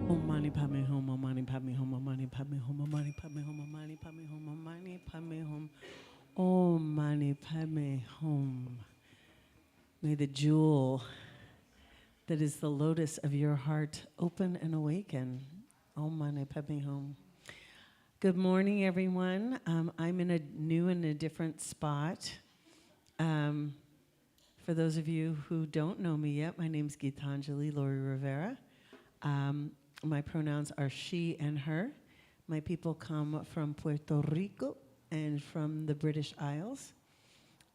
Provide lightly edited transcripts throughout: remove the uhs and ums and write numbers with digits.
Om mani padme hum, om mani padme hum, om mani padme hum, om mani padme hum, om mani padme hum, om mani padme hum, om mani padme hum. May the jewel that is the lotus of your heart open and awaken. Om mani padme hum. Good morning, everyone. I'm in a new and a different spot. For those of you who don't know me yet, my name's Gitanjali Lori Rivera. My pronouns are she and her. My people come from Puerto Rico and from the British Isles.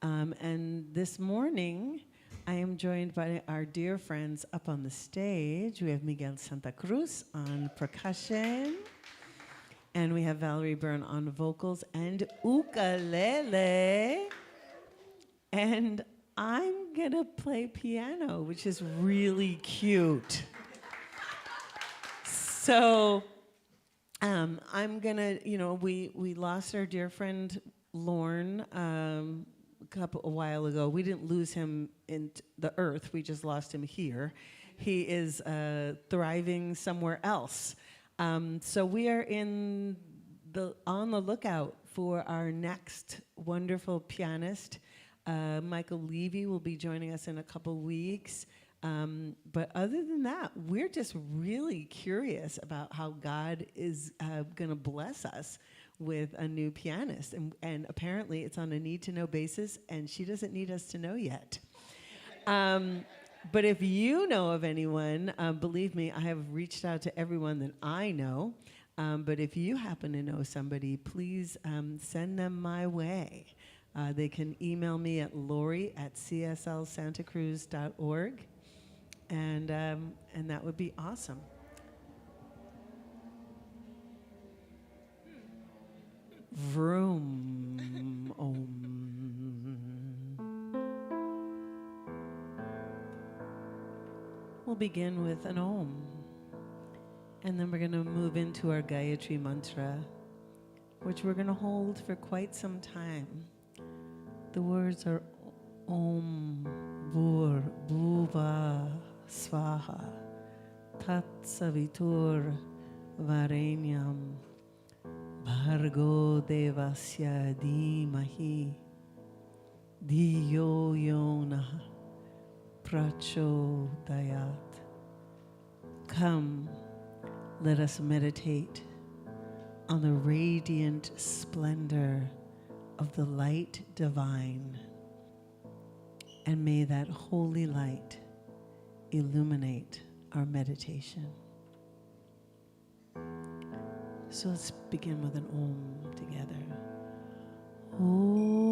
And this morning, I am joined by our dear friends up on the stage. We have Miguel Santa Cruz on percussion. And we have Valerie Byrne on vocals and ukulele. And I'm gonna play piano, which is really cute. So I'm gonna, we lost our dear friend Lorne a while ago. We didn't lose him in the earth, we just lost him here. He is thriving somewhere else. So we are on the lookout for our next wonderful pianist. Michael Levy will be joining us in a couple weeks. But other than that, we're just really curious about how God is going to bless us with a new pianist. And apparently it's on a need-to-know basis, and she doesn't need us to know yet. But if you know of anyone, believe me, I have reached out to everyone that I know. But if you happen to know somebody, please send them my way. They can email me at lori@cslsantacruz.org. And that would be awesome. Vroom. Om. We'll begin with an Om. And then we're going to move into our Gayatri mantra, which we're going to hold for quite some time. The words are Om Bhur Bhuva Swaha Tat Savitur Varenyam Bhargo Devasya Dhimahi Dhiyo Yona Prachodayat. Come, let us meditate on the radiant splendor of the light divine. And may that holy light illuminate our meditation. So let's begin with an Om together. Om.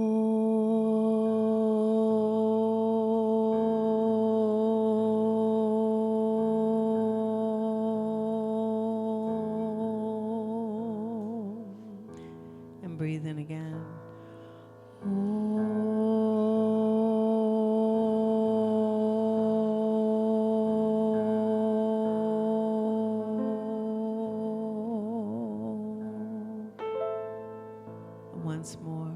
And breathe in again. Once more.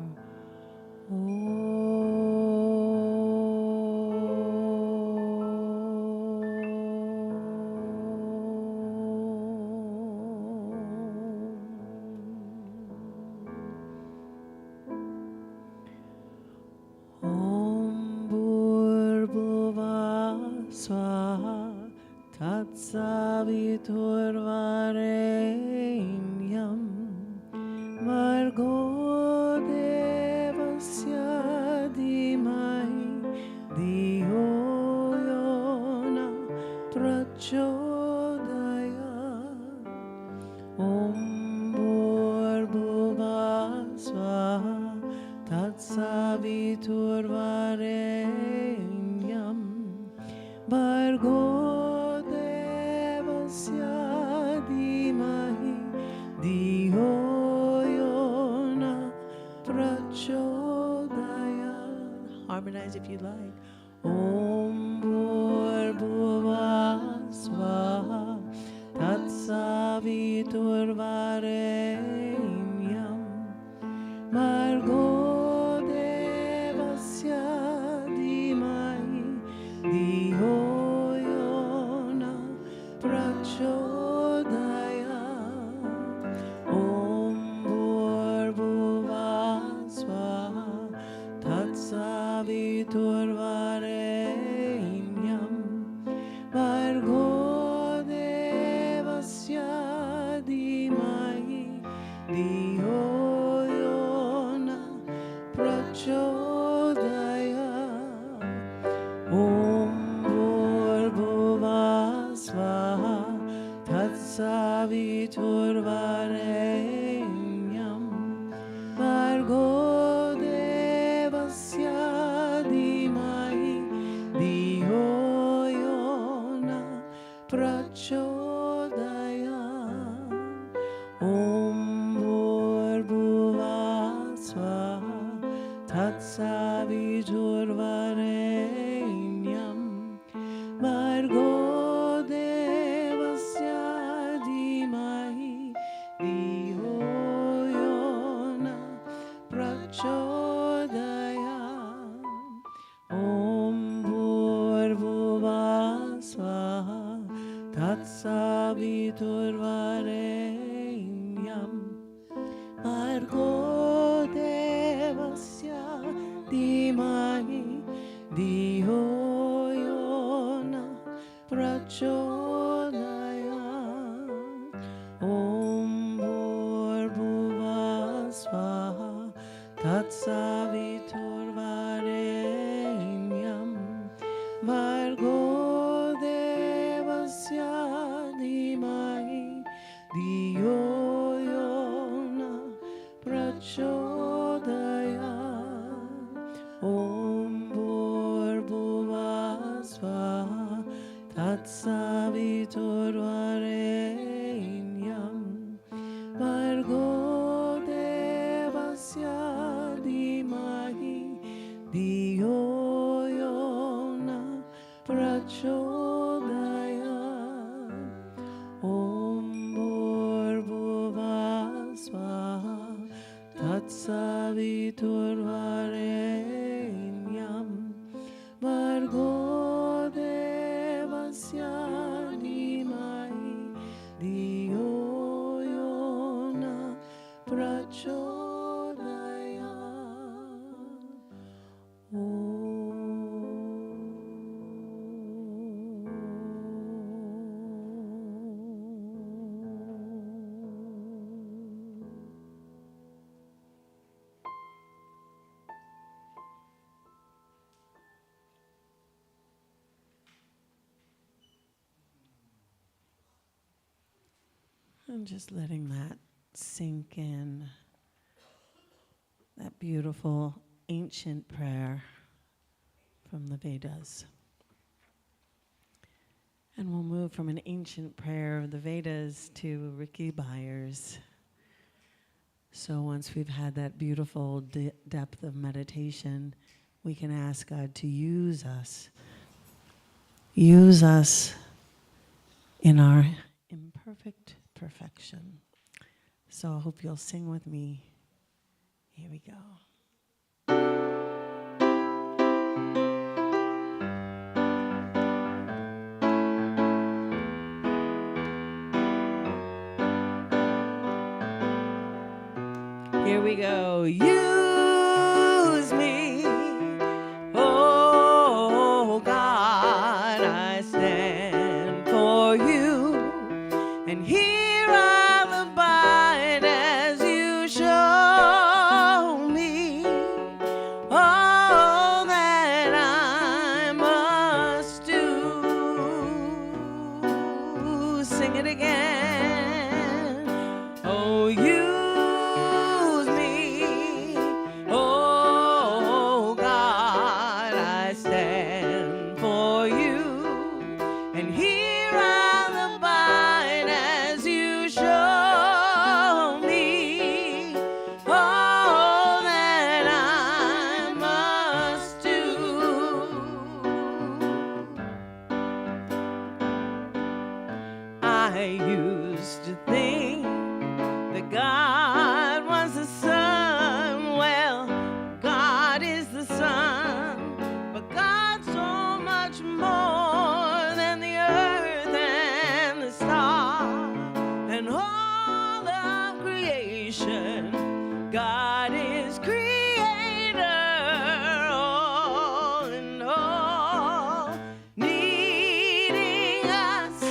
Om Bhur-bhuva Swaha Tat Savitur Varenyam Bhargo Devasya Dhimahi Dhiyo Yona Prachodayat. Om Bhur-bhuva Swaha Tat Savitur Varenyam Bhargo Devasya Dhimahi Dhiyo Yona Prachodayat. Harmonize if you like. Om Bhur-bhuva Swaha Tat Savitur Varenyam Bhargo Devasya Dhimahi Dhiyo Yona Prachodayat. Tatsavitur Varenyam Vargo Devasya Dhimahi Dhiyo Yona Prachodayat Om Bhurбhuvah Swaha Tatsavitur Varenyam Vargo Devasya Dhimahi Dhiyo Yona Prachodayat Om Bhurбhuvah Swaha Tatsavitur Varenyam Vargo Devasya Dhimahi Dhiyo Yona Prachodayat Om Bhurбhuvah Swaha Tatsavitur Varenyam Vargo Devasya Dhimahi Dhiyo Yona Prachodayat Om Bhurбhuvah Swaha Tatsavitur Varenyam Vargo Devasya Dhimahi Dhiyo Yona Prachodayat Om Bhurбhuvah Swaha Tatsavitur Varenyam Vargo Devasya Dhimahi Dhiyo Yona Prachodayat I'm just letting that sink in, that beautiful ancient prayer from the Vedas. And we'll move from an ancient prayer of the Vedas to Ricky Byers. So once we've had that beautiful depth of meditation, we can ask God to use us in our imperfect perfection. So I hope you'll sing with me. Here we go. Here we go. Use me, oh God, I stand for you, and here I'll abide as you show me all that I must do. Sing it again. Oh, use me, oh God, I stand for you, and here I'll abide as you show me all that I must do. I used to think that God was the sun. Well, God is the sun, but God's so much more than the earth and the stars and all of creation. God is creator, all in all, needing us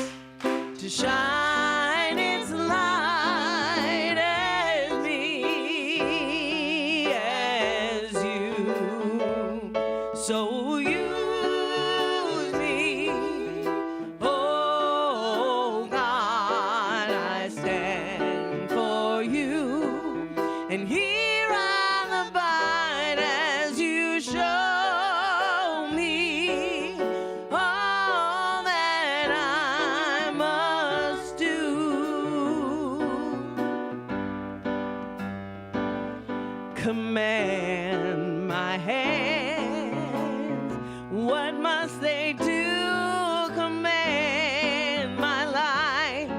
to shine its light as me, as you. So use me, oh God, command my hands? What must they do? Command my life.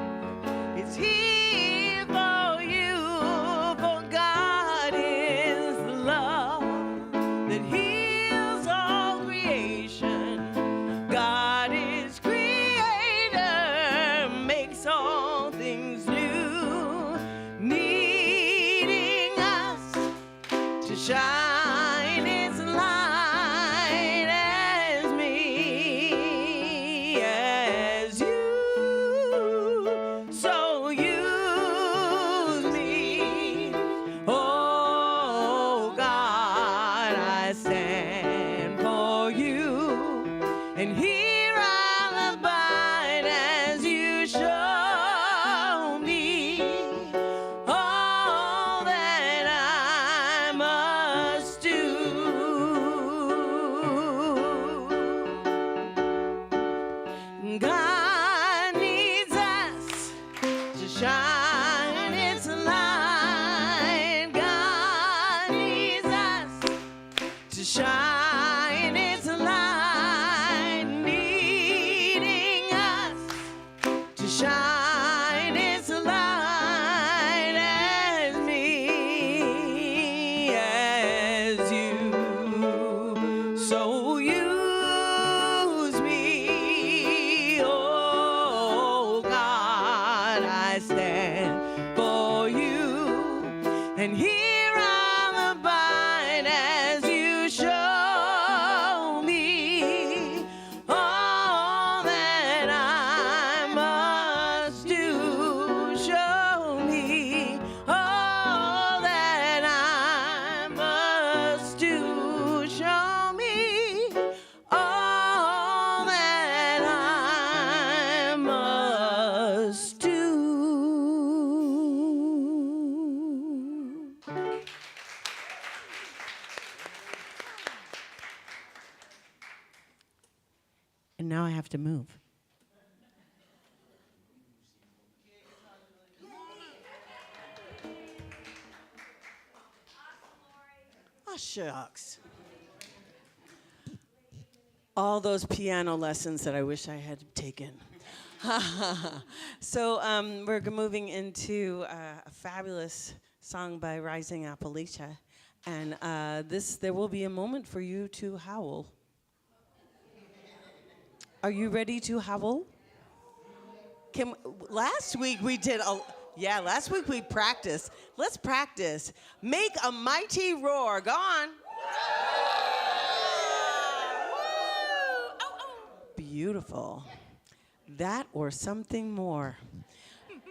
It's here for you, for God is the love that heals all creation. God is creator, makes all things new, needing us to shine His light as me, as you. So use me, oh God, I stand for you, and here I'll abide as you show me all that I must do. God needs us to shine its light. God needs us to shine its light, needing us to shine its light as me, as you. So use me, oh God, I stand for you, and here I'll abide as you show me all that I must do. Show me all that I must do. Show me all that I must do. And now I have to move. Oh, shucks. All those piano lessons that I wish I had taken. So we're moving into a fabulous song by Rising Elisha, and there will be a moment for you to howl. Are you ready to howl? Last week we did last week we practiced. Let's practice. Make a mighty roar. Go on. Beautiful. That or something more.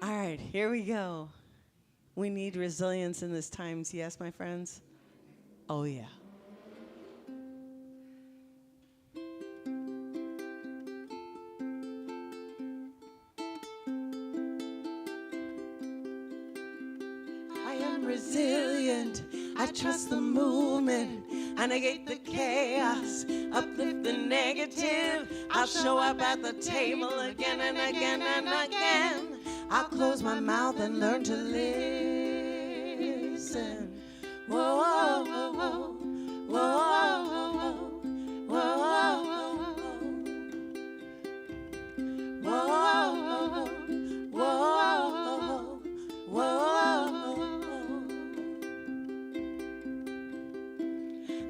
All right, here we go. We need resilience in this times, yes, my friends? Oh, yeah. I am resilient. I trust the movement. I negate the chaos, uplift the negative. I'll show up at the table again and again and again. I'll close my mouth and learn to listen. Whoa, whoa, whoa, whoa, whoa, whoa, whoa, whoa, whoa.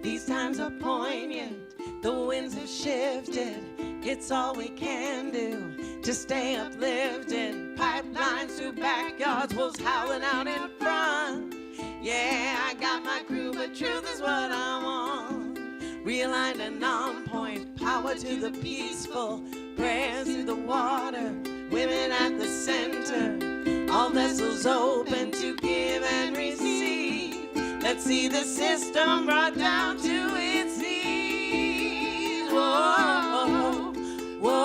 These times are poignant, the winds have shifted. It's all we can do to stay uplifted. Pipelines through backyards, wolves howling out in front. Yeah, I got my crew, but truth is what I want. Realigned and on point, power to the peaceful. Prayers through the water, women at the center. All vessels open to give and receive. Let's see the system brought down to its knees. Whoa, whoa, whoa, whoa,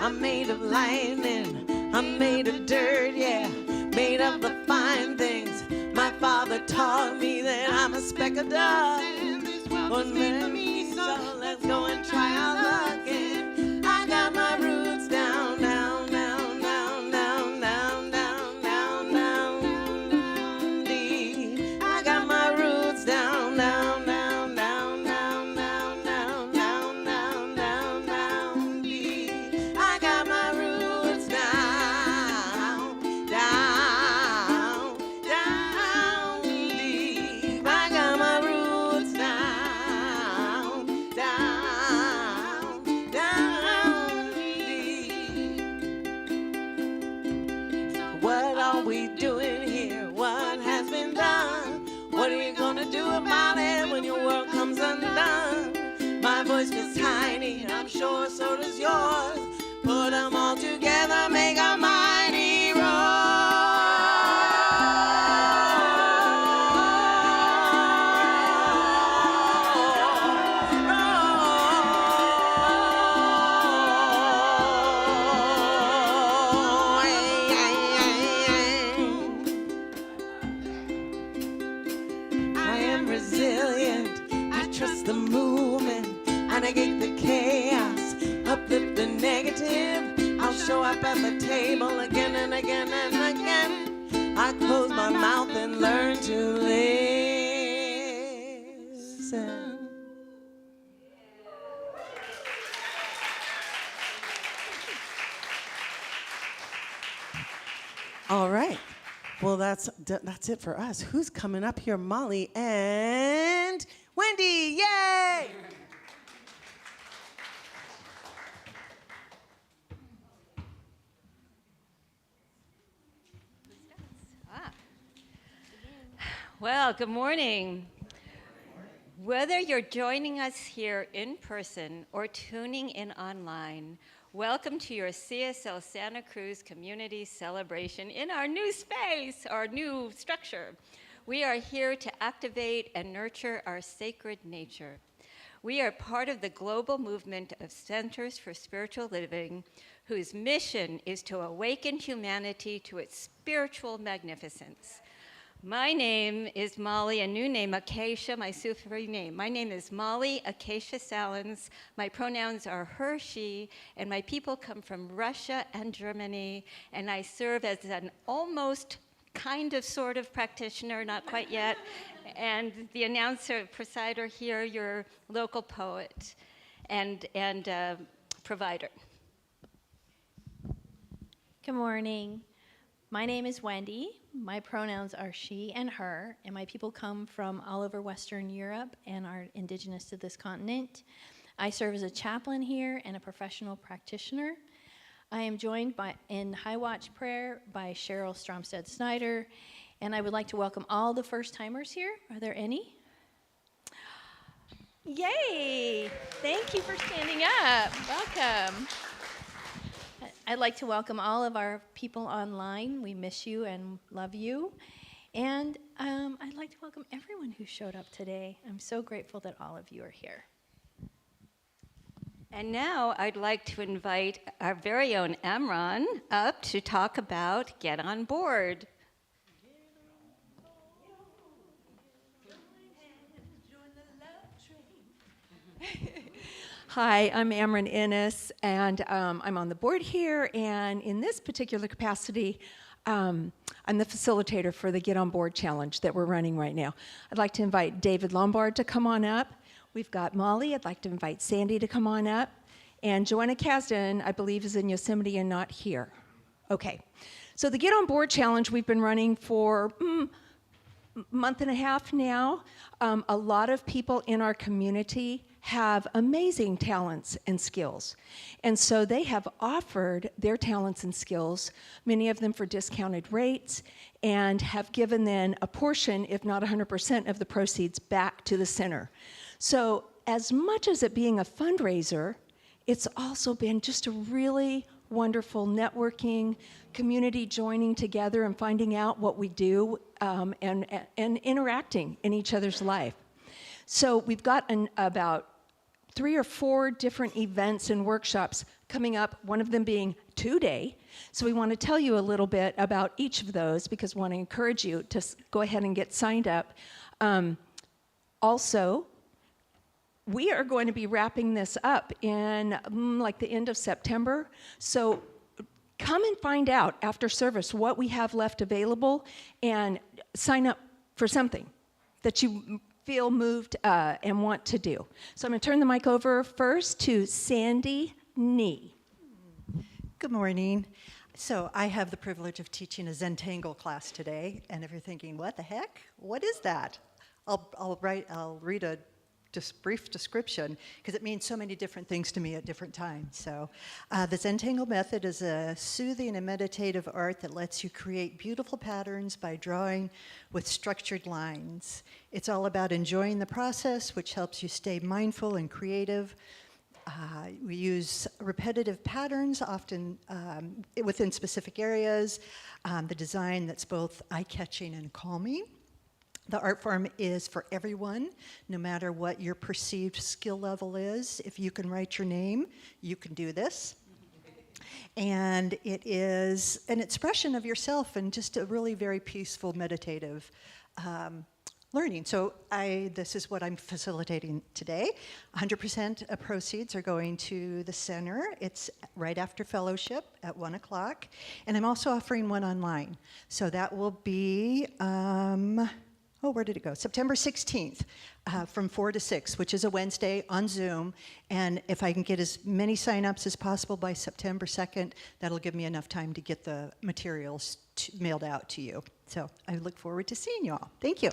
I'm made of lightning, I'm made of dirt, yeah, made of the fine things. My father taught me that I'm a speck of dust. One minute, so let's go and try our luck. And I got my roots down, down, down, down, down, down, down, down, down, deep. I got my roots down, down, down, down, down, down, down, down, down, down, down, deep. I got my roots down, down, down, deep. I got my roots down, down, down, deep. So what are we doing here? What has been done? What are you gonna do about it when your world comes undone? My voice gets tiny, I'm sure so does yours. Put them all together, make a mighty I am resilient, I trust the movement, I negate the chaos, uplift the negative. I'll show up at the table again and again and again. I close my mouth and learn to listen. All right. Well, that's it for us. Who's coming up here? Molly and Wendy. Yay! Well, good morning. Whether you're joining us here in person or tuning in online, welcome to your CSL Santa Cruz Community Celebration in our new space, our new structure. We are here to activate and nurture our sacred nature. We are part of the global movement of Centers for Spiritual Living, whose mission is to awaken humanity to its spiritual magnificence. My name is Molly, a new name, Acacia, my Sufi name. My name is Molly Acacia Salins. My pronouns are her, she, and my people come from Russia and Germany, and I serve as an almost kind of sort of practitioner, not quite yet, and the announcer, presider here, your local poet and provider. Good morning. My name is Wendy. My pronouns are she and her, and my people come from all over Western Europe and are indigenous to this continent. I serve as a chaplain here and a professional practitioner. I am joined in High Watch Prayer by Cheryl Stromstead-Snyder, and I would like to welcome all the first-timers here. Are there any? Yay! Thank you for standing up. Welcome. I'd like to welcome all of our people online. We miss you and love you. And I'd like to welcome everyone who showed up today. I'm so grateful that all of you are here. And now I'd like to invite our very own Amron up to talk about Get On Board. Hi, I'm Amron Innes, and I'm on the board here, and in this particular capacity, I'm the facilitator for the Get On Board Challenge that we're running right now. I'd like to invite David Lombard to come on up. We've got Molly. I'd like to invite Sandy to come on up. And Joanna Kasdan, I believe, is in Yosemite and not here. Okay. So the Get On Board Challenge we've been running for month and a half now. A lot of people in our community have amazing talents and skills. And so they have offered their talents and skills, many of them for discounted rates, and have given then a portion, if not 100% of the proceeds, back to the center. So as much as it being a fundraiser, it's also been just a really wonderful networking, community joining together and finding out what we do and interacting in each other's life. So we've got about 3 or 4 different events and workshops coming up, one of them being today. So we want to tell you a little bit about each of those because we want to encourage you to go ahead and get signed up. Also, we are going to be wrapping this up in like the end of September. So come and find out after service what we have left available and sign up for something that you feel moved and want to do. So I'm going to turn the mic over first to Sandy Nee. Good morning. So I have the privilege of teaching a Zentangle class today, and if you're thinking, what the heck? What is that? I'll read a just brief description because it means so many different things to me at different times. So the Zentangle method is a soothing and meditative art that lets you create beautiful patterns by drawing with structured lines. It's all about enjoying the process, which helps you stay mindful and creative. We use repetitive patterns, often within specific areas, the design that's both eye-catching and calming. The art form is for everyone, no matter what your perceived skill level is. If you can write your name, you can do this. And it is an expression of yourself and just a really very peaceful, meditative learning. So this is what I'm facilitating today. 100% of proceeds are going to the center. It's right after fellowship at 1 o'clock. And I'm also offering one online. So that will be... where did it go? September 16th from 4 to 6, which is a Wednesday on Zoom. And if I can get as many sign-ups as possible by September 2nd, that'll give me enough time to get the materials mailed out to you. So I look forward to seeing you all. Thank you.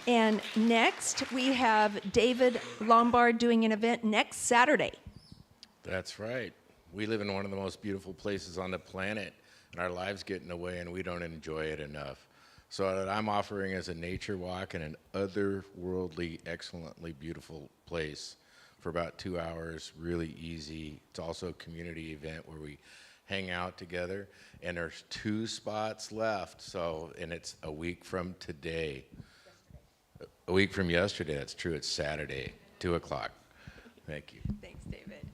And next, we have David Lombard doing an event next Saturday. That's right. We live in one of the most beautiful places on the planet, and our lives get in the way, and we don't enjoy it enough. So what I'm offering is a nature walk in an otherworldly, excellently beautiful place for about 2 hours, really easy. It's also a community event where we hang out together, and there's 2 spots left, and it's a week from today. A week from yesterday, that's true, it's Saturday, 2 o'clock. Thank you. Thanks, David.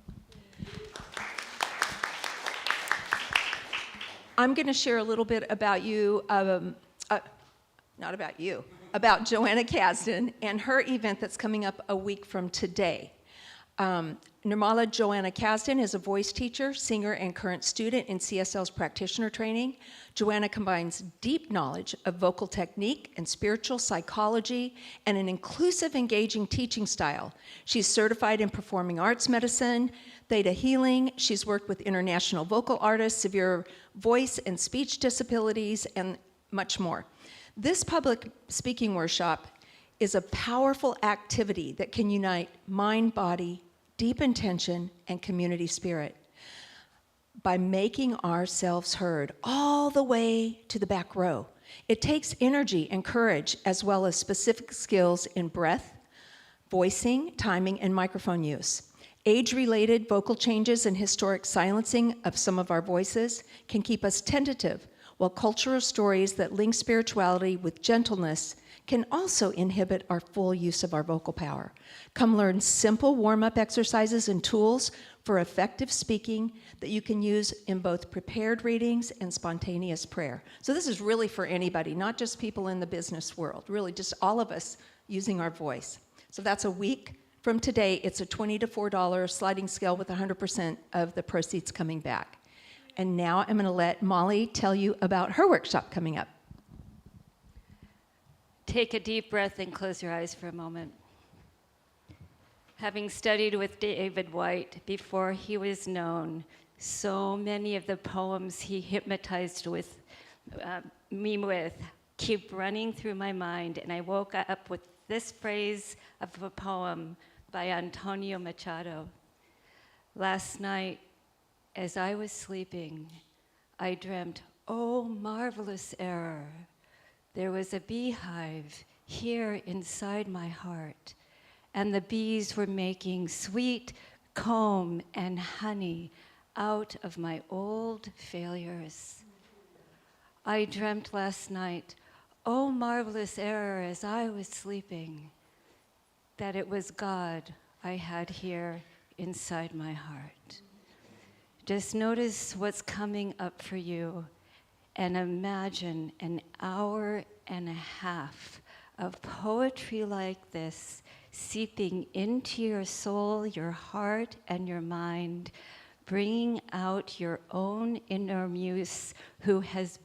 I'm going to share a little bit about you, not about you, about Joanna Kasdan and her event that's coming up a week from today. Nirmala Joanna Kasdan is a voice teacher, singer, and current student in CSL's practitioner training. Joanna combines deep knowledge of vocal technique and spiritual psychology and an inclusive, engaging teaching style. She's certified in performing arts medicine, theta healing. She's worked with international vocal artists, severe voice and speech disabilities, and much more. This public speaking workshop is a powerful activity that can unite mind, body, deep intention, and community spirit by making ourselves heard all the way to the back row. It takes energy and courage, as well as specific skills in breath, voicing, timing, and microphone use. Age-related vocal changes and historic silencing of some of our voices can keep us tentative, while cultural stories that link spirituality with gentleness can also inhibit our full use of our vocal power. Come learn simple warm-up exercises and tools for effective speaking that you can use in both prepared readings and spontaneous prayer. So this is really for anybody, not just people in the business world, really just all of us using our voice. So that's a week from today. It's a $20 to $4 sliding scale with 100% of the proceeds coming back. And now I'm going to let Molly tell you about her workshop coming up. Take a deep breath and close your eyes for a moment. Having studied with David White before he was known, so many of the poems he hypnotized me with keep running through my mind, and I woke up with this phrase of a poem by Antonio Machado. Last night, as I was sleeping, I dreamt, oh, marvelous error. There was a beehive here inside my heart, and the bees were making sweet comb and honey out of my old failures. I dreamt last night, oh, marvelous error, as I was sleeping, that it was God I had here inside my heart. Just notice what's coming up for you and imagine an hour and a half of poetry like this seeping into your soul, your heart, and your mind, bringing out your own inner muse who has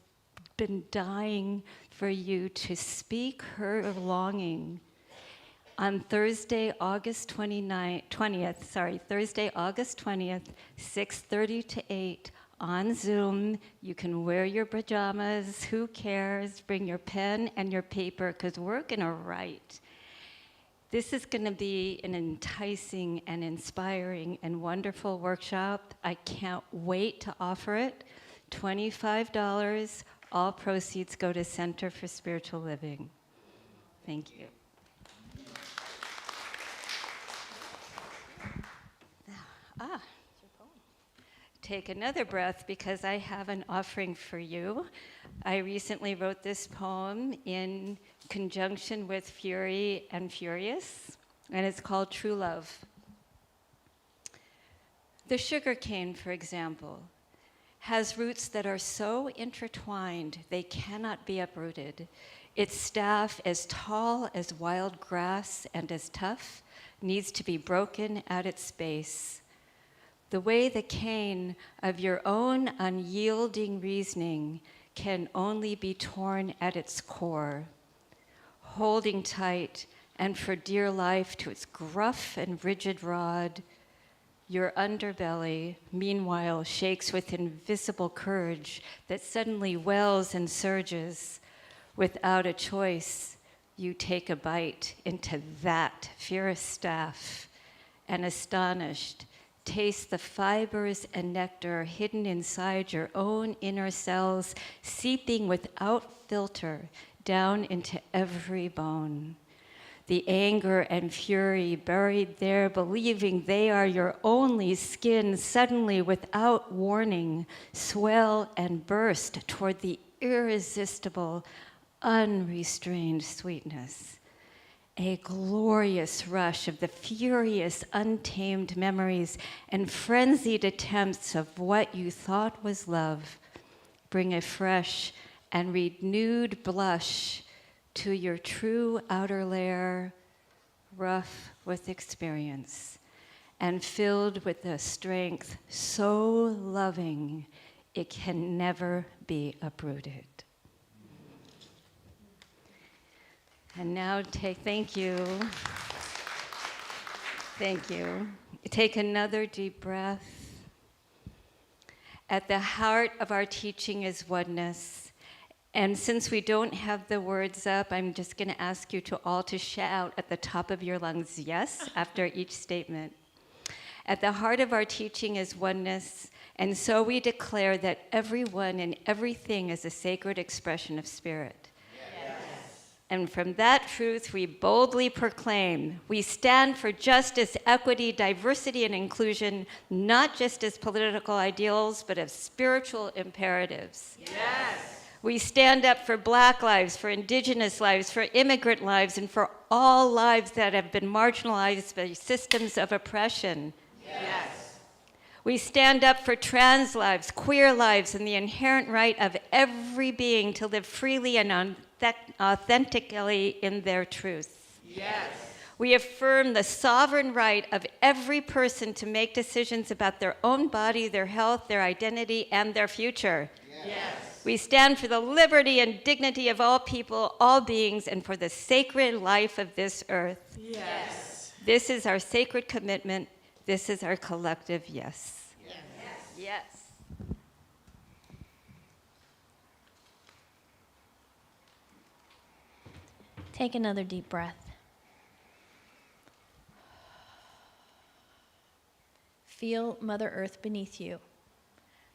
been dying for you to speak her longing. On Thursday, August 20th, 6:30 to 8, on Zoom. You can wear your pajamas, who cares? Bring your pen and your paper, because we're gonna write. This is gonna be an enticing and inspiring and wonderful workshop. I can't wait to offer it. $25, all proceeds go to Center for Spiritual Living. Thank you. Take another breath, because I have an offering for you. I recently wrote this poem in conjunction with Fury and Furious, and it's called True Love. The sugar cane, for example, has roots that are so intertwined they cannot be uprooted. Its staff, as tall as wild grass and as tough, needs to be broken at its base. The way the cane of your own unyielding reasoning can only be torn at its core, holding tight and for dear life to its gruff and rigid rod. Your underbelly, meanwhile, shakes with invisible courage that suddenly wells and surges. Without a choice, you take a bite into that fierce staff, and astonished, taste the fibers and nectar hidden inside your own inner cells, seeping without filter down into every bone. The anger and fury buried there, believing they are your only skin, suddenly, without warning, swell and burst toward the irresistible, unrestrained sweetness. A glorious rush of the furious, untamed memories and frenzied attempts of what you thought was love bring a fresh and renewed blush to your true outer layer, rough with experience and filled with a strength so loving it can never be uprooted. And now thank you. Thank you. Take another deep breath. At the heart of our teaching is oneness. And since we don't have the words up, I'm just going to ask you to all to shout at the top of your lungs, yes, after each statement. At the heart of our teaching is oneness, and so we declare that everyone and everything is a sacred expression of spirit. And from that truth, we boldly proclaim, we stand for justice, equity, diversity, and inclusion, not just as political ideals, but as spiritual imperatives. Yes. We stand up for Black lives, for Indigenous lives, for immigrant lives, and for all lives that have been marginalized by systems of oppression. Yes. We stand up for trans lives, queer lives, and the inherent right of every being to live freely and authentically in their truth. Yes. We affirm the sovereign right of every person to make decisions about their own body, their health, their identity, and their future. Yes. We stand for the liberty and dignity of all people, all beings, and for the sacred life of this earth. Yes. This is our sacred commitment. This is our collective yes. Yes. Yes. Take another deep breath. Feel Mother Earth beneath you,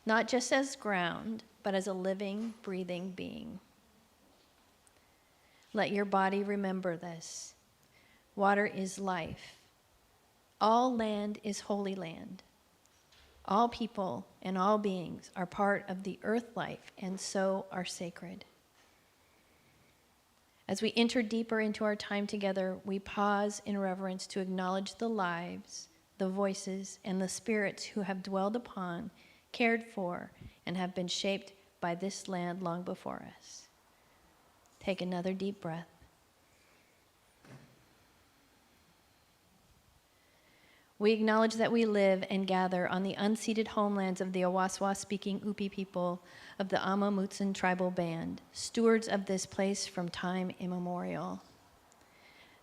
not just as ground, but as a living, breathing being. Let your body remember this. Water is life. All land is holy land. All people and all beings are part of the earth life and so are sacred. As we enter deeper into our time together, we pause in reverence to acknowledge the lives, the voices, and the spirits who have dwelled upon, cared for, and have been shaped by this land long before us. Take another deep breath. We acknowledge that we live and gather on the unceded homelands of the Awaswa-speaking Upi people of the Ama Mutsun tribal band, stewards of this place from time immemorial.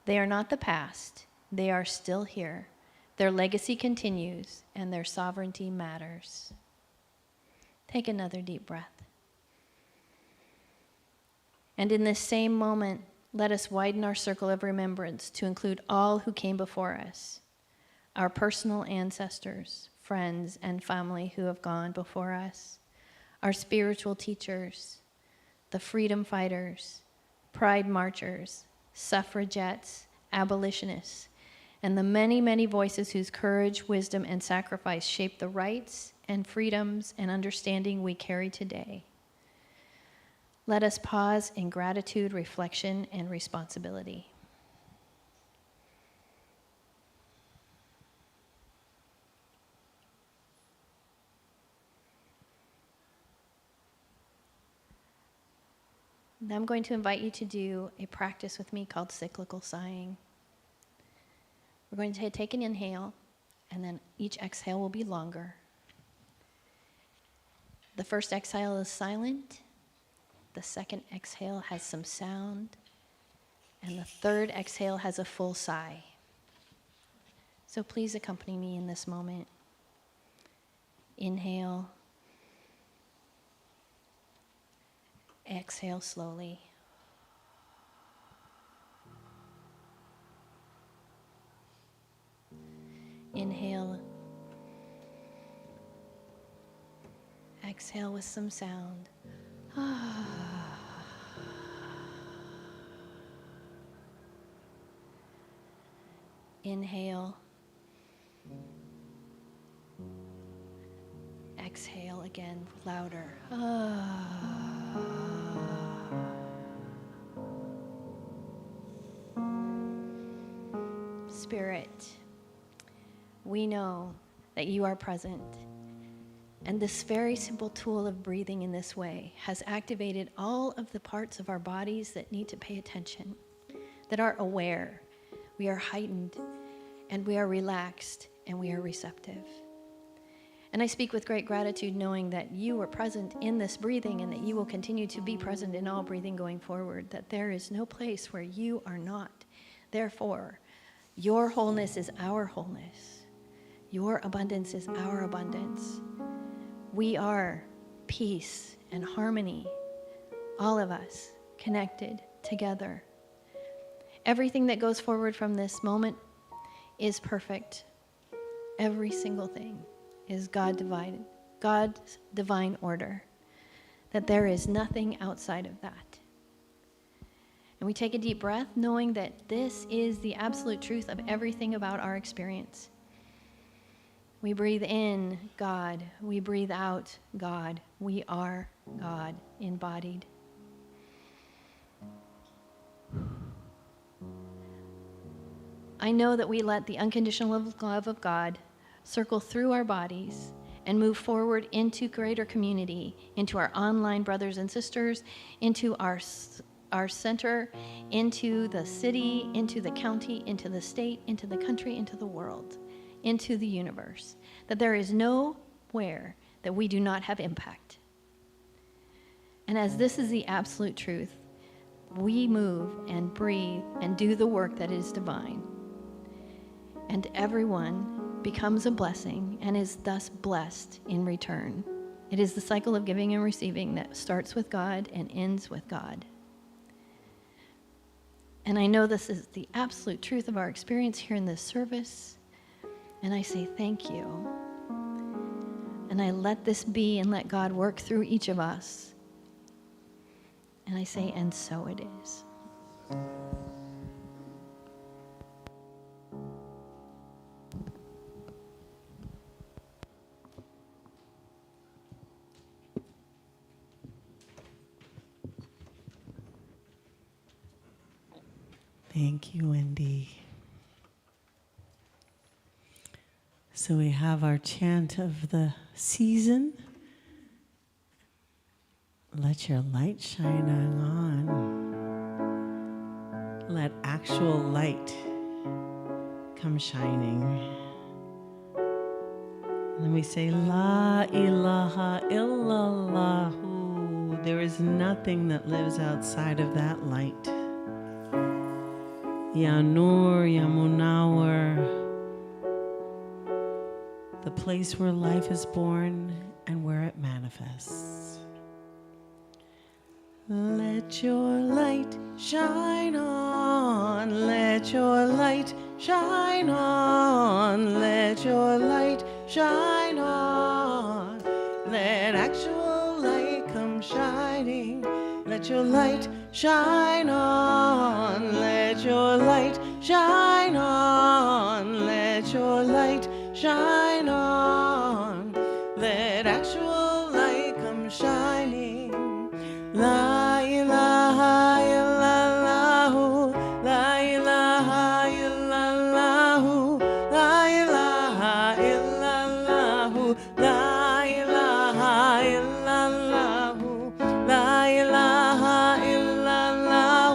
They are not the past. They are still here. Their legacy continues, and their sovereignty matters. Take another deep breath. And in this same moment, let us widen our circle of remembrance to include all who came before us, our personal ancestors, friends, and family who have gone before us, our spiritual teachers, the freedom fighters, pride marchers, suffragettes, abolitionists, and the many, many voices whose courage, wisdom, and sacrifice shape the rights and freedoms and understanding we carry today. Let us pause in gratitude, reflection, and responsibility. Now I'm going to invite you to do a practice with me called cyclical sighing. We're going to take an inhale, and then each exhale will be longer. The first exhale is silent. The second exhale has some sound. And the third exhale has a full sigh. So please accompany me in this moment. Inhale. Exhale slowly. Inhale. Exhale with some sound. Inhale. Exhale again, louder. Spirit, we know that you are present. And this very simple tool of breathing in this way has activated all of the parts of our bodies that need to pay attention, that are aware. We are heightened, and we are relaxed, and we are receptive. And I speak with great gratitude knowing that you are present in this breathing and that you will continue to be present in all breathing going forward, that there is no place where you are not. Therefore, your wholeness is our wholeness. Your abundance is our abundance. We are peace and harmony, all of us connected together. Everything that goes forward from this moment is perfect. Every single thing is God's divine order, that there is nothing outside of that. And we take a deep breath, knowing that this is the absolute truth of everything about our experience. We breathe in God. We breathe out God. We are God embodied. I know that we let the unconditional love of God circle through our bodies and move forward into greater community, into our online brothers and sisters, into our center, into the city, into the county, into the state, into the country, into the world, into the universe. That there is nowhere that we do not have impact. And as this is the absolute truth, we move and breathe and do the work that is divine. And everyone becomes a blessing and is thus blessed in return. It is the cycle of giving and receiving that starts with God and ends with God. And I know this is the absolute truth of our experience here in this service. And I say thank you. And I let this be and let God work through each of us. And I say, and so it is. Thank you, Wendy. So we have our chant of the season. Let your light shine on. Let actual light come shining. And then we say, La ilaha illallahu. There is nothing that lives outside of that light. Ya Nur, Ya Munawwar. The place where life is born and where it manifests. Let your light shine on, let your light shine on, let your light shine on. Let actual light come shining, let your light shine on, let your light shine on, let your light shine on. Let actual light come shining. La ilaha illallahu, la ilaha illallahu, la ilaha illallahu, la ilaha illallahu, la ilaha illallahu, la ilaha illallahu,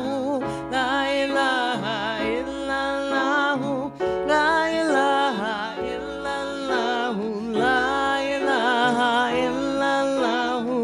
la ilaha illallahu, la ilaha illallahu.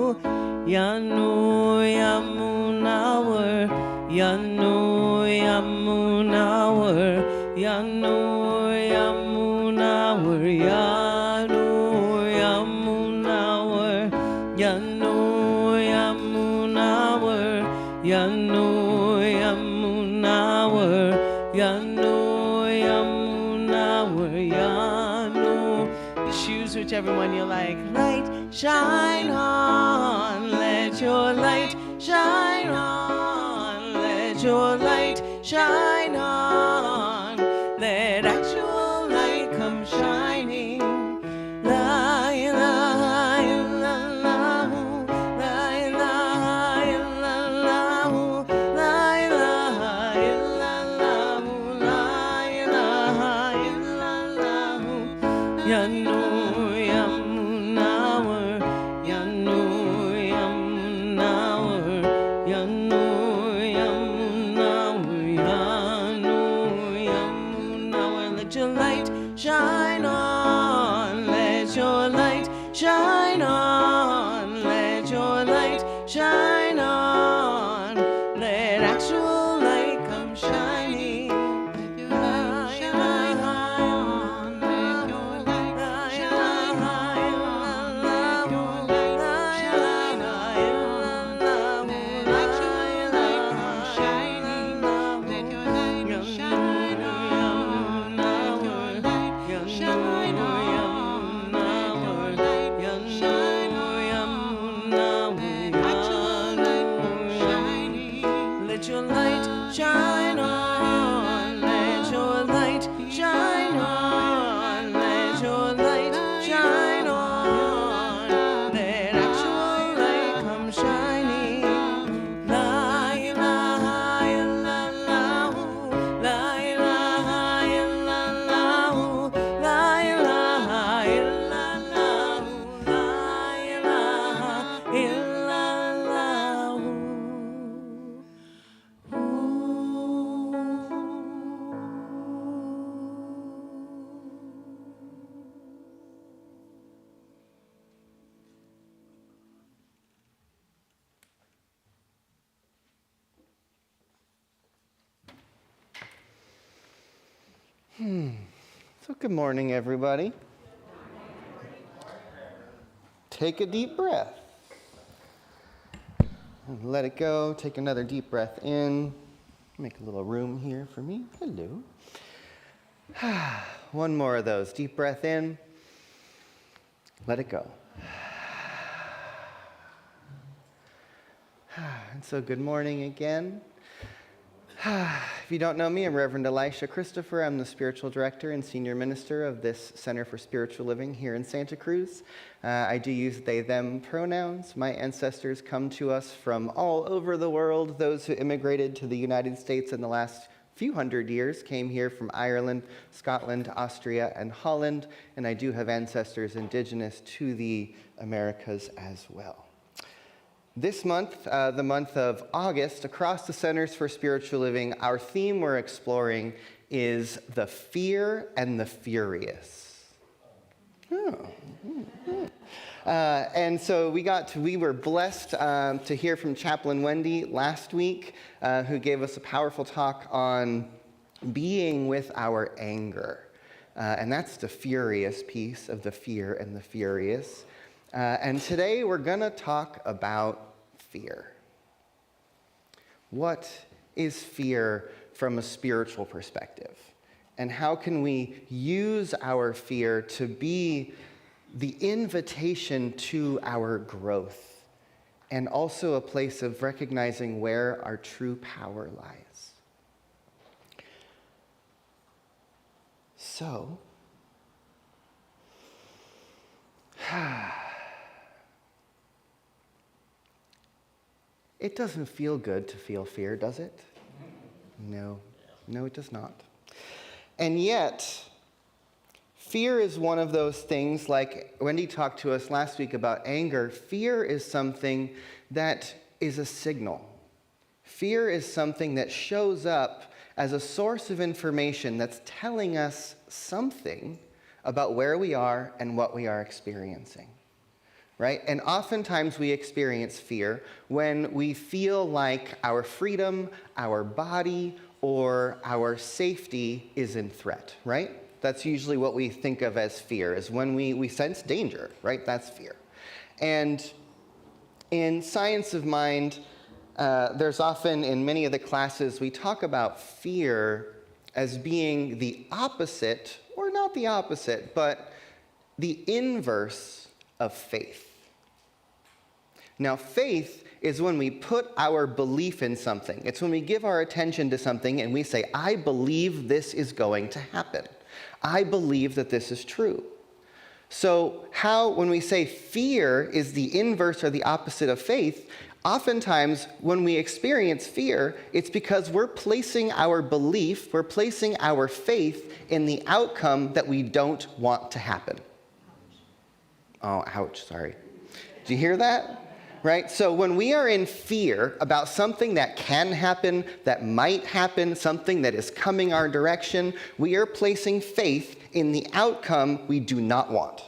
Ya Nur, Ya Munawwar, Ya Nur, Ya Munawwar, Ya Nur, Ya Munawwar, Ya Nur, Ya Munawwar, Ya Nur, Ya Munawwar, Ya Nur, Ya Munawwar, Ya Nur, Ya Munawwar, Ya Nur. Choose whichever one you like. Light shine on, let your light shine on, let your light shine on. Let actual light come shining. La ilaha illallahu, la ilaha illallahu, la ilaha illallahu, la ilaha illallahu. Ya Nur, Ya Munawwar, Ya Nur, Ya Munawwar, Ya Nur, Ya Munawwar, Ya Nur, Ya Munawwar. Let your light shine on, let your light shine on, let your light shine on. Let actual light come shining. La ilaha illallah, let your light shine on. La ilaha illallah, let actual light come shining. Let your light shine on. Let your light shine on. Let your light shine on. Let actual light come shining. Let your light shine on. Let your light shine on. Let your light shine on. Let actual light come shining. La ilaha illallah, la ilaha illallah, la ilaha illallah, la ilaha illallah. So good morning, everybody. Take a deep breath. And let it go. Take another deep breath in. Make a little room here for me. Hello. One more of those. Deep breath in. Let it go. And so good morning again. If you don't know me, I'm Reverend Elisha Christopher. I'm the spiritual director and senior minister of this Center for Spiritual Living here in Santa Cruz. I do use they, them pronouns. My ancestors come to us from all over the world, those who immigrated to the United States in the last few hundred years came here from Ireland, Scotland, Austria, and Holland, and I do have ancestors indigenous to the Americas as well. This month, the month of August, across the Centers for Spiritual Living, our theme we're exploring is the fear and the furious. And so we were blessed to hear from Chaplain Wendy last week, who gave us a powerful talk on being with our anger. And that's the furious piece of the fear and the furious. And today we're going to talk about fear. What is fear from a spiritual perspective? And how can we use our fear to be the invitation to our growth, and also a place of recognizing where our true power lies? So, it doesn't feel good to feel fear, does it? No, it does not. And yet, fear is one of those things, like Wendy talked to us last week about anger. Fear is something that is a signal. Fear is something that shows up as a source of information that's telling us something about where we are and what we are experiencing, right? And oftentimes we experience fear when we feel like our freedom, our body, or our safety is in threat, right? That's usually what we think of as fear, is when we sense danger, right? That's fear. And in Science of Mind, there's often, in many of the classes, we talk about fear as being the opposite, or not the opposite, but the inverse of faith. Now, faith is when we put our belief in something. It's when we give our attention to something and we say, I believe this is going to happen. I believe that this is true. So when we say fear is the inverse or the opposite of faith, oftentimes when we experience fear, it's because we're placing our belief, we're placing our faith in the outcome that we don't want to happen. Oh, ouch, sorry. Do you hear that? Right? So when we are in fear about something that can happen, that might happen, something that is coming our direction, we are placing faith in the outcome we do not want.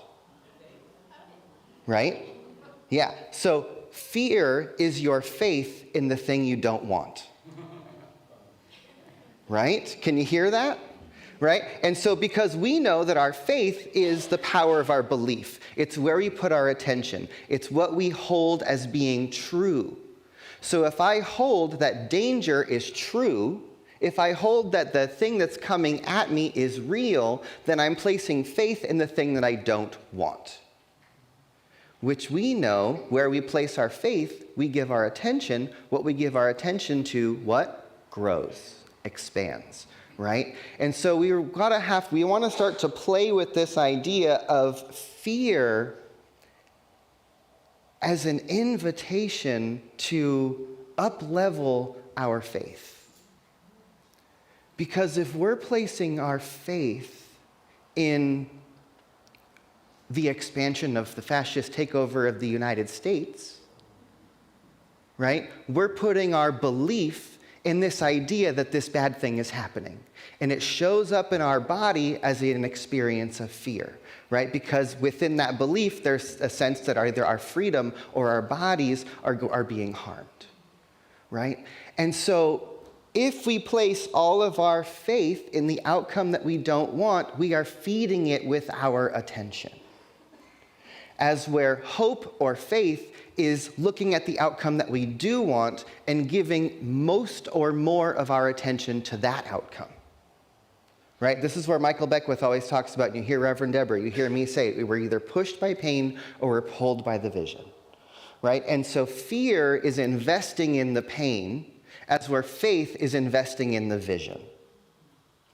Right? Yeah. So fear is your faith in the thing you don't want. Right? Can you hear that? Right? And so because we know that our faith is the power of our belief, it's where we put our attention, it's what we hold as being true. So if I hold that danger is true, if I hold that the thing that's coming at me is real, then I'm placing faith in the thing that I don't want. Which we know, where we place our faith, we give our attention. What we give our attention to, what? Grows, expands. Right? And so we want to start to play with this idea of fear as an invitation to up-level our faith. Because if we're placing our faith in the expansion of the fascist takeover of the United States, right? We're putting our belief in this idea that this bad thing is happening. And it shows up in our body as an experience of fear, right? Because within that belief, there's a sense that either our freedom or our bodies are being harmed, right? And so if we place all of our faith in the outcome that we don't want, we are feeding it with our attention. As where hope or faith is looking at the outcome that we do want and giving most or more of our attention to that outcome. Right? This is where Michael Beckwith always talks about, you hear Reverend Deborah, you hear me say, we're either pushed by pain or we're pulled by the vision. Right? And so fear is investing in the pain, as where faith is investing in the vision.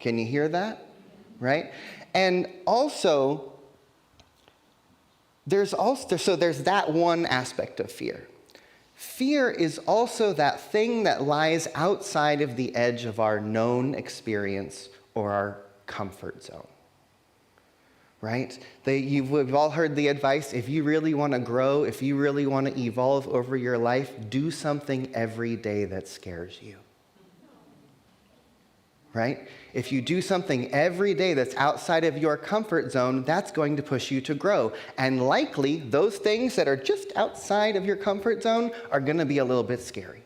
Can you hear that? Right? And also, there's that one aspect of fear. Fear is also that thing that lies outside of the edge of our known experience or our comfort zone. Right? We've all heard the advice, if you really want to grow, if you really want to evolve over your life, do something every day that scares you. Right? If you do something every day that's outside of your comfort zone, that's going to push you to grow. And likely, those things that are just outside of your comfort zone are going to be a little bit scary.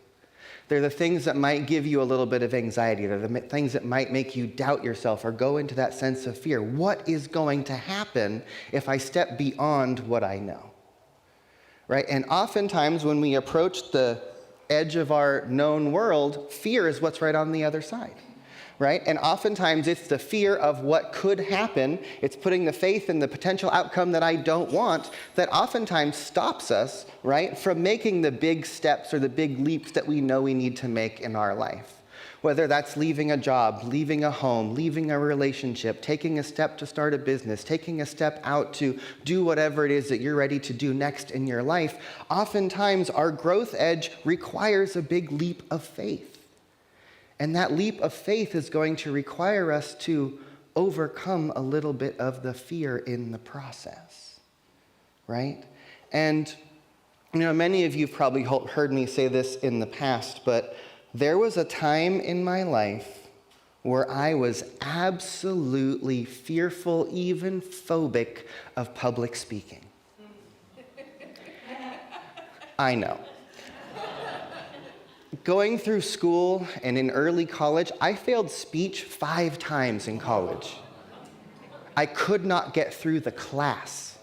They're the things that might give you a little bit of anxiety. They're the things that might make you doubt yourself or go into that sense of fear. What is going to happen if I step beyond what I know? Right? And oftentimes when we approach the edge of our known world, fear is what's right on the other side. Right? And oftentimes it's the fear of what could happen. It's putting the faith in the potential outcome that I don't want that oftentimes stops us, right, from making the big steps or the big leaps that we know we need to make in our life. Whether that's leaving a job, leaving a home, leaving a relationship, taking a step to start a business, taking a step out to do whatever it is that you're ready to do next in your life, oftentimes our growth edge requires a big leap of faith. And that leap of faith is going to require us to overcome a little bit of the fear in the process, right? And, many of you have probably heard me say this in the past, but there was a time in my life where I was absolutely fearful, even phobic of public speaking. I know. Going through school and in early college, I failed speech 5 times in college. I could not get through the class.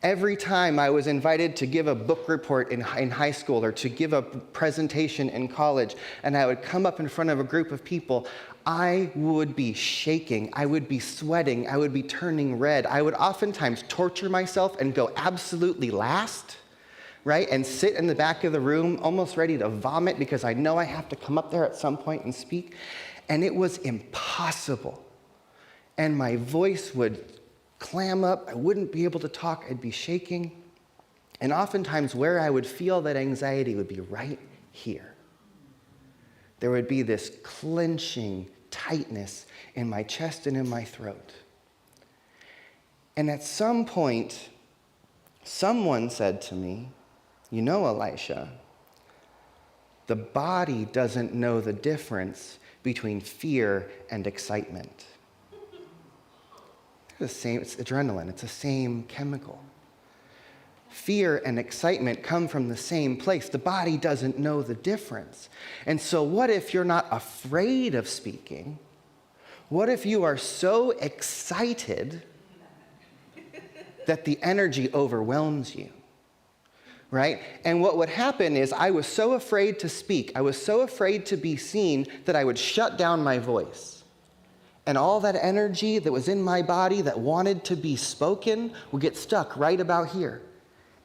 Every time I was invited to give a book report in high school or to give a presentation in college, and I would come up in front of a group of people, I would be shaking, I would be sweating, I would be turning red. I would oftentimes torture myself and go absolutely last. Right? And sit in the back of the room almost ready to vomit because I know I have to come up there at some point and speak. And it was impossible. And my voice would clam up. I wouldn't be able to talk. I'd be shaking. And oftentimes where I would feel that anxiety would be right here. There would be this clenching tightness in my chest and in my throat. And at some point, someone said to me, Elisha, the body doesn't know the difference between fear and excitement. It's the same, it's adrenaline, it's the same chemical. Fear and excitement come from the same place. The body doesn't know the difference. And so what if you're not afraid of speaking? What if you are so excited that the energy overwhelms you? Right? And what would happen is I was so afraid to speak, I was so afraid to be seen that I would shut down my voice. And all that energy that was in my body that wanted to be spoken would get stuck right about here.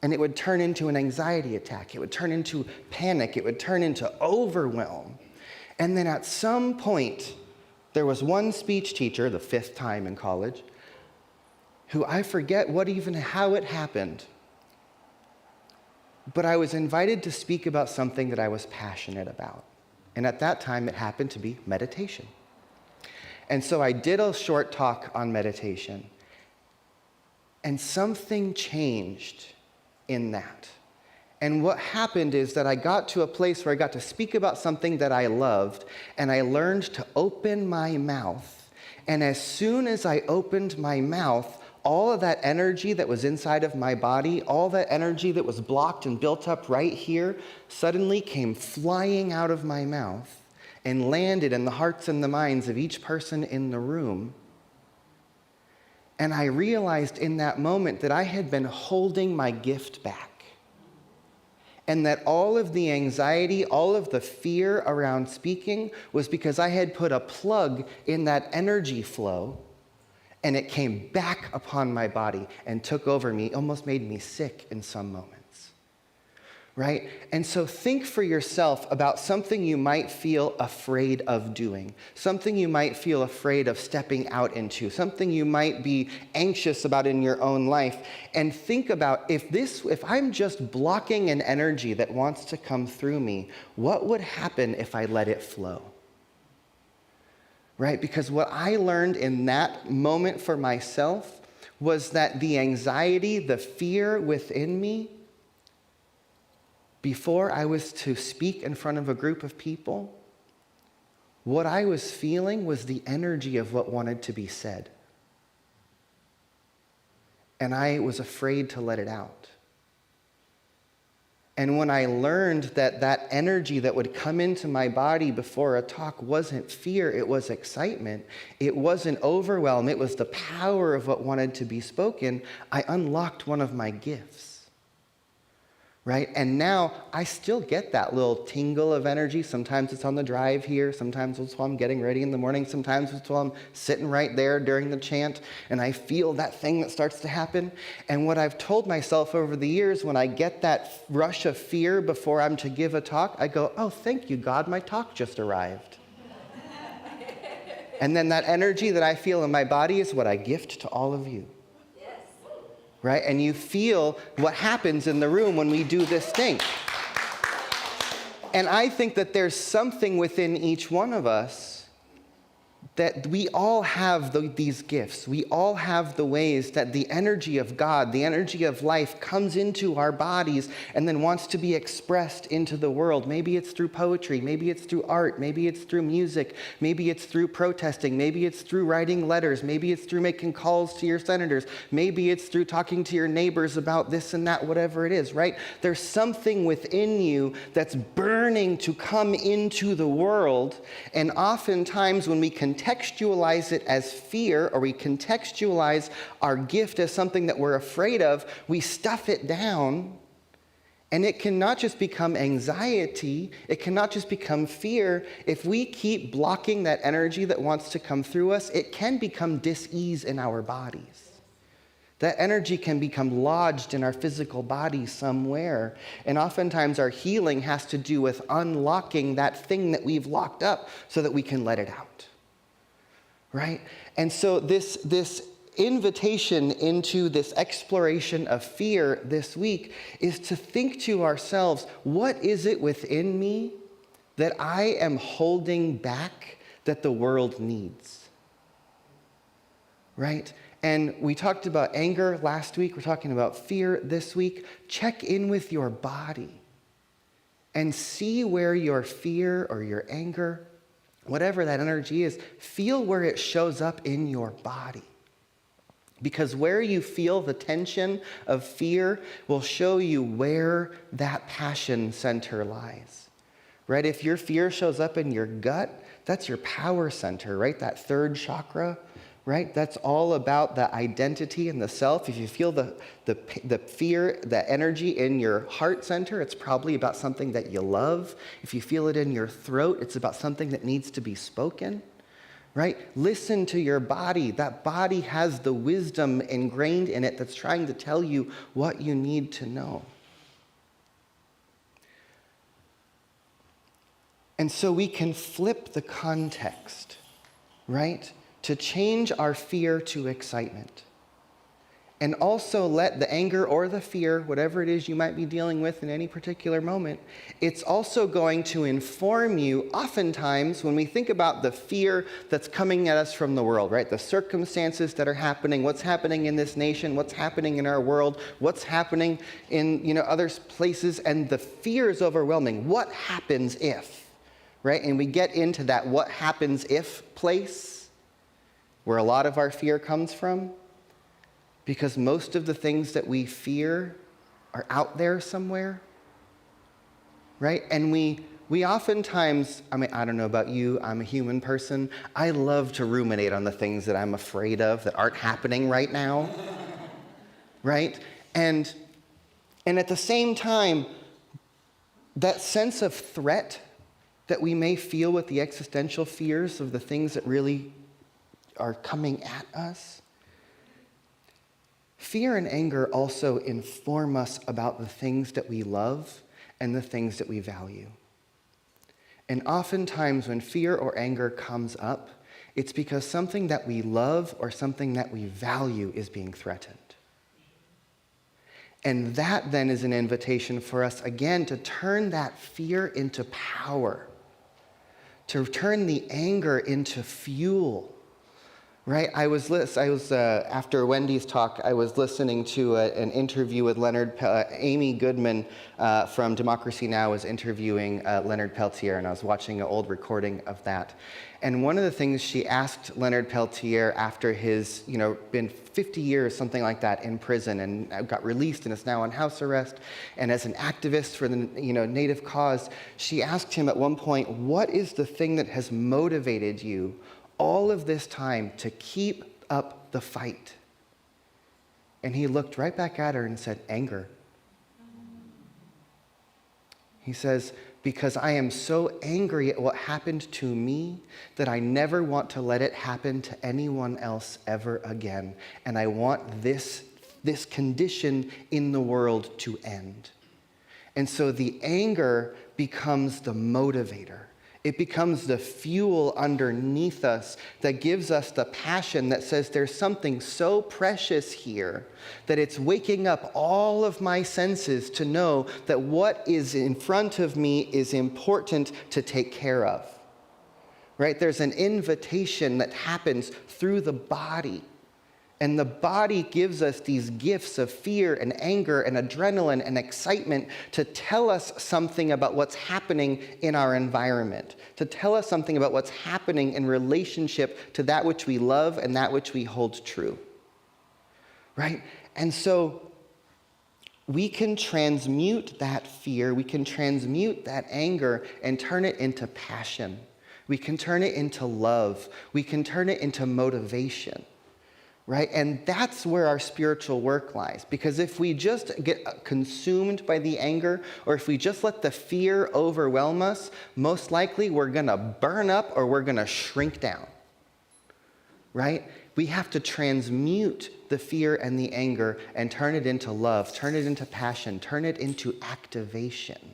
And it would turn into an anxiety attack. It would turn into panic. It would turn into overwhelm. And then at some point, there was one speech teacher, the 5th time in college, who I forget how it happened. But I was invited to speak about something that I was passionate about. And at that time, it happened to be meditation. And so I did a short talk on meditation. And something changed in that. And what happened is that I got to a place where I got to speak about something that I loved, and I learned to open my mouth. And as soon as I opened my mouth, all of that energy that was inside of my body, all that energy that was blocked and built up right here, suddenly came flying out of my mouth and landed in the hearts and the minds of each person in the room. And I realized in that moment that I had been holding my gift back. And that all of the anxiety, all of the fear around speaking was because I had put a plug in that energy flow. And it came back upon my body and took over me, almost made me sick in some moments, right? And so think for yourself about something you might feel afraid of doing, something you might feel afraid of stepping out into, something you might be anxious about in your own life. And think about if I'm just blocking an energy that wants to come through me, what would happen if I let it flow? Right? Because what I learned in that moment for myself was that the anxiety, the fear within me, before I was to speak in front of a group of people, what I was feeling was the energy of what wanted to be said. And I was afraid to let it out. And when I learned that that energy that would come into my body before a talk wasn't fear, it was excitement, it wasn't overwhelm, it was the power of what wanted to be spoken, I unlocked one of my gifts. Right? And now I still get that little tingle of energy. Sometimes it's on the drive here. Sometimes it's while I'm getting ready in the morning. Sometimes it's while I'm sitting right there during the chant and I feel that thing that starts to happen. And what I've told myself over the years, when I get that rush of fear before I'm to give a talk, I go, oh, thank you, God, my talk just arrived. And then that energy that I feel in my body is what I gift to all of you. Right? And you feel what happens in the room when we do this thing. And I think that there's something within each one of us that we all have these gifts. We all have the ways that the energy of God, the energy of life comes into our bodies and then wants to be expressed into the world. Maybe it's through poetry, maybe it's through art, maybe it's through music, maybe it's through protesting, maybe it's through writing letters, maybe it's through making calls to your senators, maybe it's through talking to your neighbors about this and that, whatever it is, right? There's something within you that's burning to come into the world, and oftentimes when we contextualize it as fear, or we contextualize our gift as something that we're afraid of, we stuff it down, and it cannot just become anxiety, it cannot just become fear. If we keep blocking that energy that wants to come through us, it can become dis-ease in our bodies. That energy can become lodged in our physical body somewhere. And oftentimes our healing has to do with unlocking that thing that we've locked up so that we can let it out. Right? And so this invitation into this exploration of fear this week is to think to ourselves, what is it within me that I am holding back that the world needs? Right? And we talked about anger last week. We're talking about fear this week. Check in with your body and see where your fear or your anger, whatever that energy is, feel where it shows up in your body. Because where you feel the tension of fear will show you where that passion center lies. Right? If your fear shows up in your gut, that's your power center, right? That third chakra. Right? That's all about the identity and the self. If you feel the fear, the energy in your heart center, it's probably about something that you love. If you feel it in your throat, it's about something that needs to be spoken. Right? Listen to your body. That body has the wisdom ingrained in it that's trying to tell you what you need to know. And so we can flip the context, right? To change our fear to excitement. And also let the anger or the fear, whatever it is you might be dealing with in any particular moment, it's also going to inform you. Oftentimes, when we think about the fear that's coming at us from the world, right? The circumstances that are happening, what's happening in this nation, what's happening in our world, what's happening in other places, and the fear is overwhelming. What happens if, right? And we get into that what happens if place, where a lot of our fear comes from, because most of the things that we fear are out there somewhere, right? And we oftentimes, I don't know about you, I'm a human person. I love to ruminate on the things that I'm afraid of that aren't happening right now, right? And at the same time, that sense of threat that we may feel with the existential fears of the things that really are coming at us. Fear and anger also inform us about the things that we love and the things that we value. And oftentimes when fear or anger comes up, it's because something that we love or something that we value is being threatened. And that then is an invitation for us again to turn that fear into power, to turn the anger into fuel. Right, after Wendy's talk, I was listening to an interview with Amy Goodman from Democracy Now! Was interviewing Leonard Peltier, and I was watching an old recording of that. And one of the things she asked Leonard Peltier after his, been 50 years, something like that, in prison and got released and is now on house arrest, and as an activist for the, Native cause, she asked him at one point, what is the thing that has motivated you all of this time to keep up the fight? And he looked right back at her and said, anger. He says, because I am so angry at what happened to me that I never want to let it happen to anyone else ever again. And I want this condition in the world to end. And so the anger becomes the motivator. It becomes the fuel underneath us that gives us the passion that says there's something so precious here that it's waking up all of my senses to know that what is in front of me is important to take care of. Right? There's an invitation that happens through the body. And the body gives us these gifts of fear and anger and adrenaline and excitement to tell us something about what's happening in our environment, to tell us something about what's happening in relationship to that which we love and that which we hold true. Right? And so we can transmute that fear, we can transmute that anger and turn it into passion. We can turn it into love. We can turn it into motivation. Right? And that's where our spiritual work lies. Because if we just get consumed by the anger, or if we just let the fear overwhelm us, most likely we're going to burn up or we're going to shrink down. Right? We have to transmute the fear and the anger and turn it into love, turn it into passion, turn it into activation.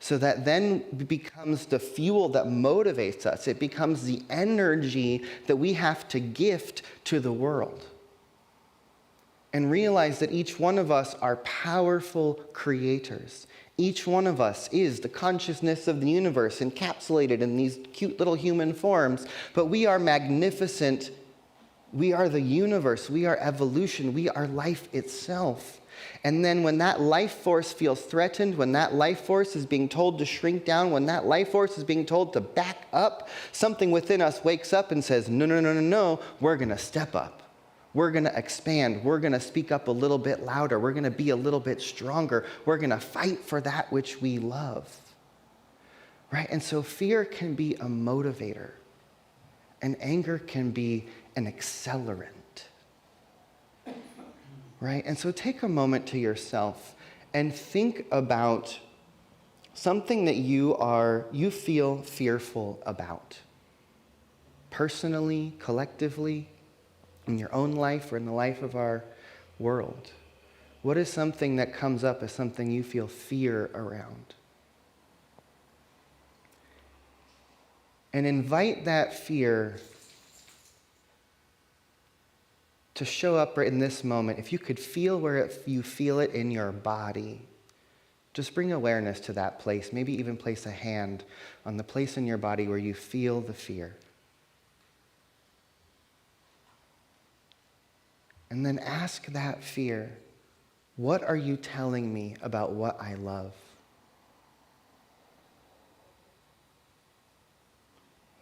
So that then becomes the fuel that motivates us. It becomes the energy that we have to gift to the world. And realize that each one of us are powerful creators. Each one of us is the consciousness of the universe encapsulated in these cute little human forms. But we are magnificent. We are the universe. We are evolution. We are life itself. And then when that life force feels threatened, when that life force is being told to shrink down, when that life force is being told to back up, something within us wakes up and says, no, we're going to step up. We're going to expand. We're going to speak up a little bit louder. We're going to be a little bit stronger. We're going to fight for that which we love. Right? And so fear can be a motivator, and anger can be an accelerant. Right? And so take a moment to yourself and think about something that you feel fearful about. Personally, collectively, in your own life or in the life of our world. What is something that comes up as something you feel fear around? And invite that fear to show up right in this moment. If you could feel where you feel it in your body, just bring awareness to that place. Maybe even place a hand on the place in your body where you feel the fear. And then ask that fear, what are you telling me about what I love?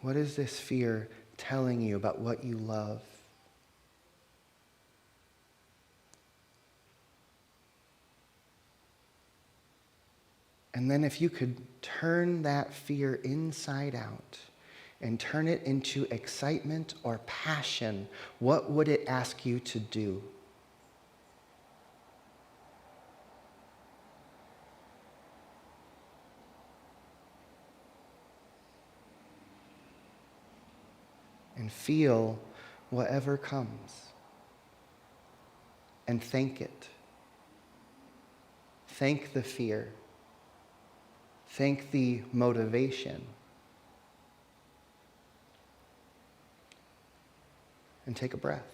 What is this fear telling you about what you love? And then if you could turn that fear inside out and turn it into excitement or passion, what would it ask you to do? And feel whatever comes. And thank it. Thank the fear. Thank the motivation. And take a breath.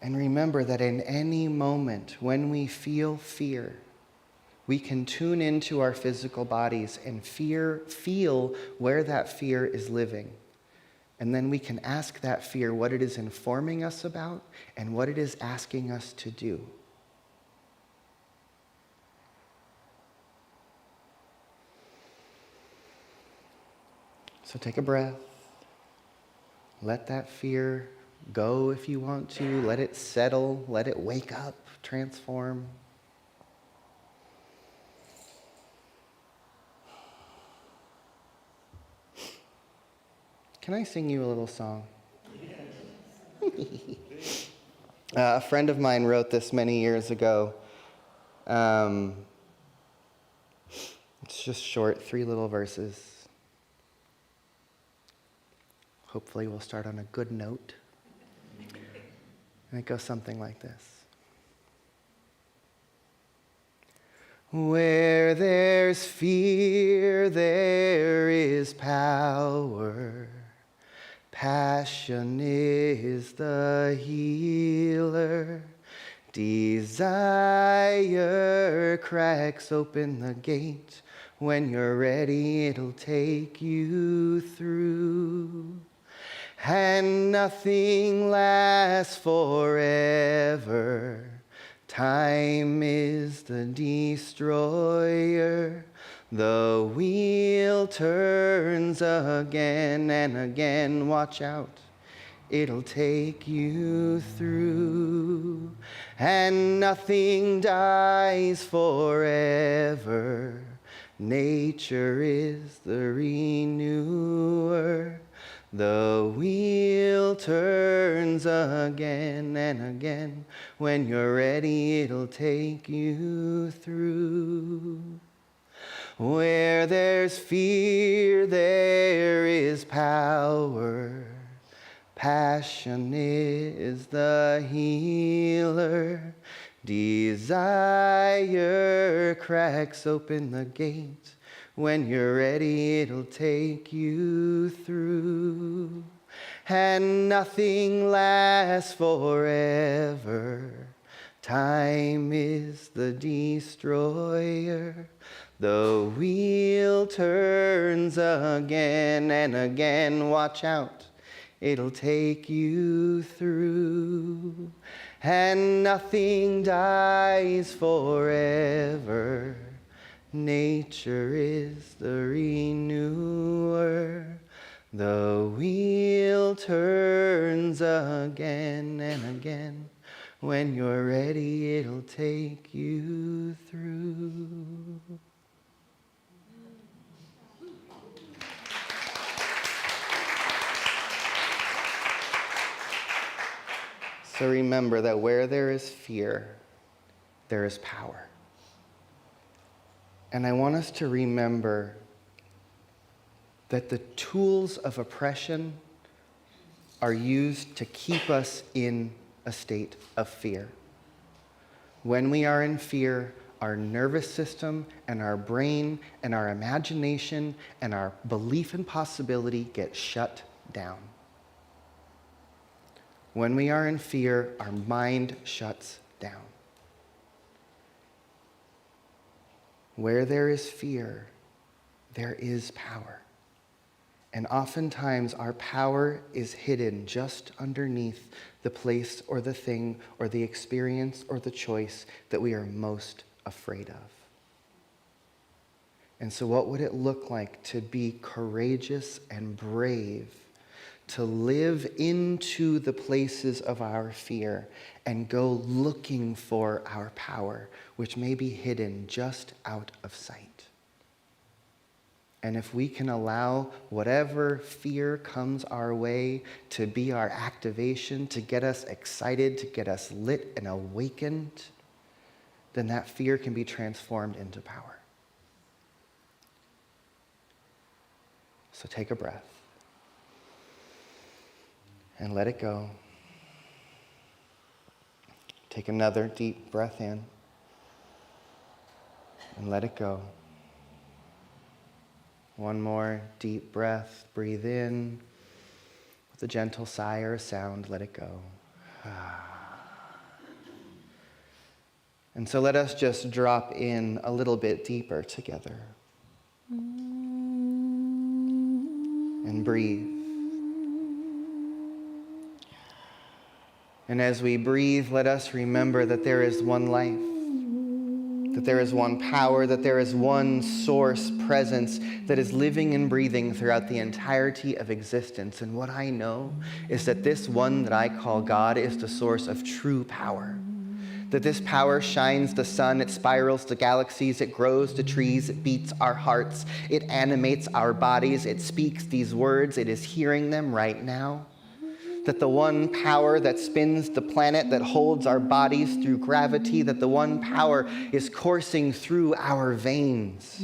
And remember that in any moment when we feel fear, we can tune into our physical bodies and feel where that fear is living. And then we can ask that fear what it is informing us about and what it is asking us to do. So take a breath. Let that fear go if you want to. Let it settle. Let it wake up, transform. Can I sing you a little song? A friend of mine wrote this many years ago. It's just short, 3 little verses. Hopefully we'll start on a good note. And it goes something like this. Where there's fear, there is power. Passion is the healer. Desire cracks open the gate. When you're ready, it'll take you through. And nothing lasts forever. Time is the destroyer. The wheel turns again and again. Watch out, it'll take you through. And nothing dies forever. Nature is the renewer. The wheel turns again and again. When you're ready, it'll take you through. Where there's fear, there is power. Passion is the healer. Desire cracks open the gate. When you're ready, it'll take you through. And nothing lasts forever. Time is the destroyer. The wheel turns again and again. Watch out, it'll take you through. And nothing dies forever. Nature is the renewer. The wheel turns again and again. When you're ready, it'll take you through. So remember that where there is fear, there is power. And I want us to remember that the tools of oppression are used to keep us in a state of fear. When we are in fear, our nervous system and our brain and our imagination and our belief in possibility get shut down. When we are in fear, our mind shuts down. Where there is fear, there is power. And oftentimes our power is hidden just underneath the place or the thing or the experience or the choice that we are most afraid of. And so what would it look like to be courageous and brave, to live into the places of our fear and go looking for our power, which may be hidden just out of sight? And if we can allow whatever fear comes our way to be our activation, to get us excited, to get us lit and awakened, then that fear can be transformed into power. So take a breath and let it go. Take another deep breath in. and let it go. One more deep breath. Breathe in. With a gentle sigh or a sound, let it go. And so let us just drop in a little bit deeper together. And breathe. And as we breathe, let us remember that there is one life, that there is one power, that there is one source presence that is living and breathing throughout the entirety of existence. And what I know is that this one that I call God is the source of true power. That this power shines the sun, it spirals the galaxies, it grows the trees, it beats our hearts, it animates our bodies, it speaks these words, it is hearing them right now. That the one power that spins the planet, that holds our bodies through gravity, that the one power is coursing through our veins.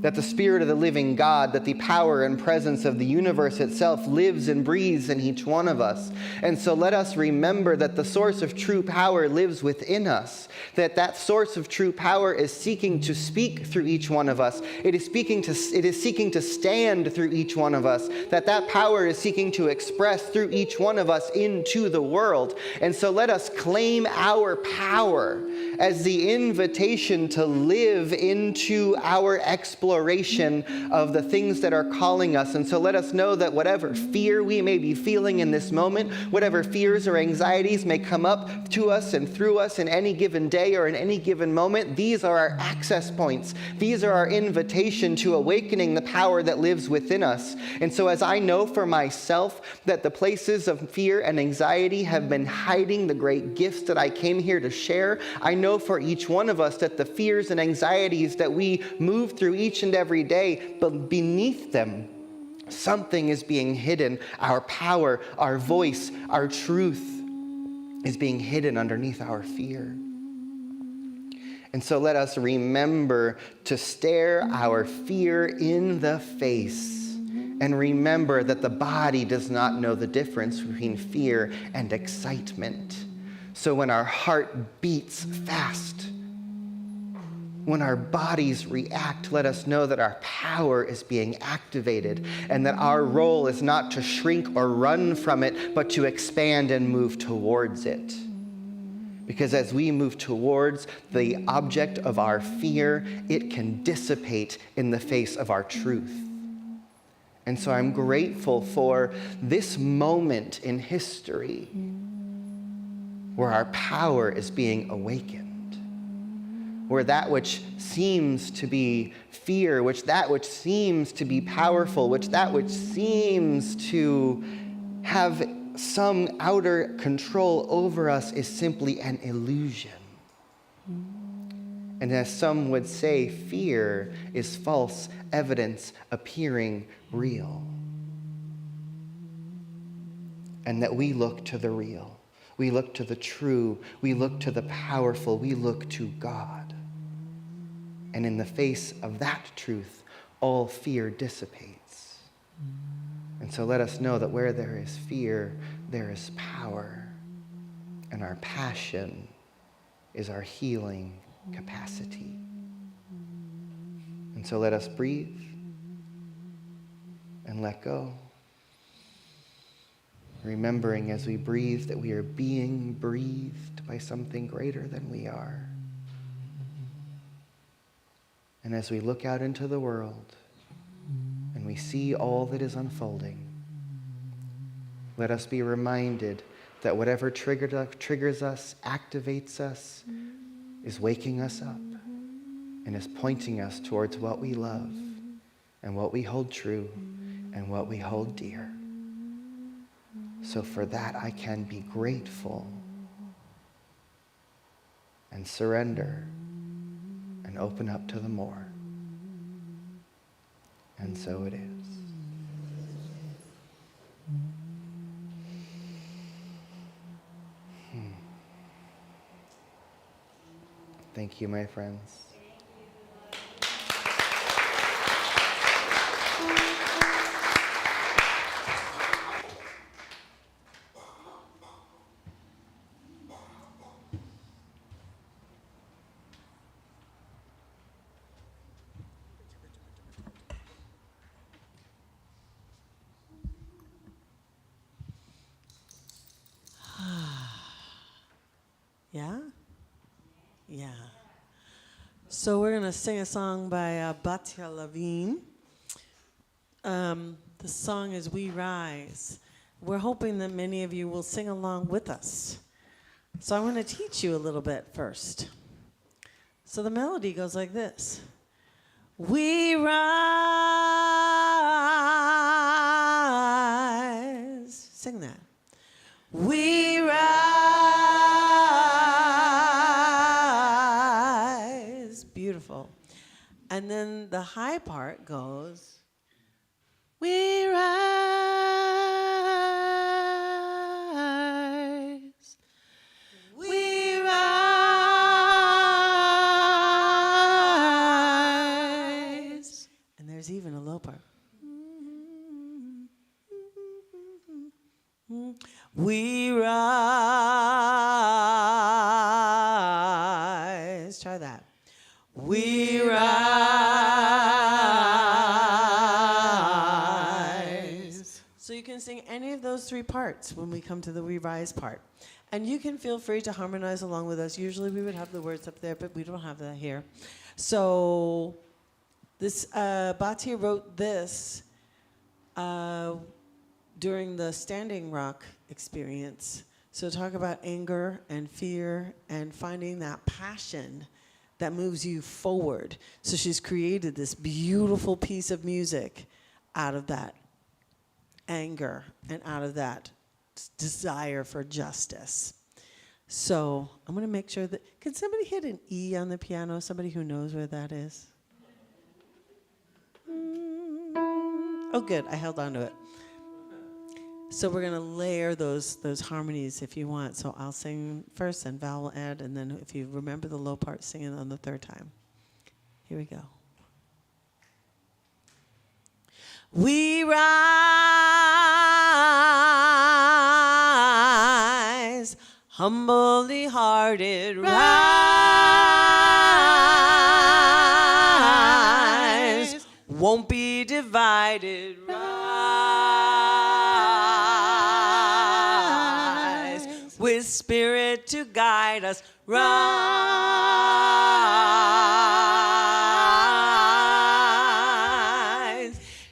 That the Spirit of the living God, that the power and presence of the universe itself lives and breathes in each one of us. And so let us remember that the source of true power lives within us, that that source of true power is seeking to speak through each one of us. It is seeking to stand through each one of us, that power is seeking to express through each one of us into the world. And so let us claim our power as the invitation to live into our exploration of the things that are calling us. And so let us know that whatever fear we may be feeling in this moment, whatever fears or anxieties may come up to us and through us in any given day or in any given moment, these are our access points. These are our invitation to awakening the power that lives within us. And so as I know for myself that the places of fear and anxiety have been hiding the great gifts that I came here to share, I know for each one of us that the fears and anxieties that we move through each and every day, but beneath them, something is being hidden. Our power, our voice, our truth is being hidden underneath our fear. And so let us remember to stare our fear in the face and remember that the body does not know the difference between fear and excitement. So when our heart beats fast, when our bodies react, let us know that our power is being activated and that our role is not to shrink or run from it, but to expand and move towards it. Because as we move towards the object of our fear, it can dissipate in the face of our truth. And so I'm grateful for this moment in history where our power is being awakened. Where that which seems to be fear, that which seems to be powerful, that which seems to have some outer control over us is simply an illusion. And as some would say, fear is false evidence appearing real. And that we look to the real. We look to the true. We look to the powerful. We look to God. And in the face of that truth, all fear dissipates. And so let us know that where there is fear, there is power. And our passion is our healing capacity. And so let us breathe and let go. Remembering as we breathe that we are being breathed by something greater than we are. And as we look out into the world and we see all that is unfolding, let us be reminded that whatever triggers us, activates us, is waking us up and is pointing us towards what we love and what we hold true and what we hold dear. So for that, I can be grateful and surrender and open up to the more. And so it is. Thank you, my friends. Yeah? Yeah. So we're going to sing a song by Batya Lavine. The song is We Rise. We're hoping that many of you will sing along with us. So I'm going to teach you a little bit first. So the melody goes like this. We rise. Sing that. We rise. Beautiful. And then the high part goes, we rise. We rise. And there's even a low part. We rise. Try that. We rise. So you can sing any of those three parts when we come to the we rise part. And you can feel free to harmonize along with us. Usually we would have the words up there, but we don't have that here. So this Bati wrote this during the Standing Rock experience. So talk about anger and fear and finding that passion that moves you forward. So she's created this beautiful piece of music out of that anger and out of that desire for justice. So I'm going to make sure that, can somebody hit an E on the piano? Somebody who knows where that is? Oh, good. I held on to it. So we're going to layer those harmonies if you want. So I'll sing first and Val will add, and then if you remember the low part, sing it on the third time. Here we go. We rise, humbly hearted, rise, won't be divided, rise, with spirit to guide us, rise,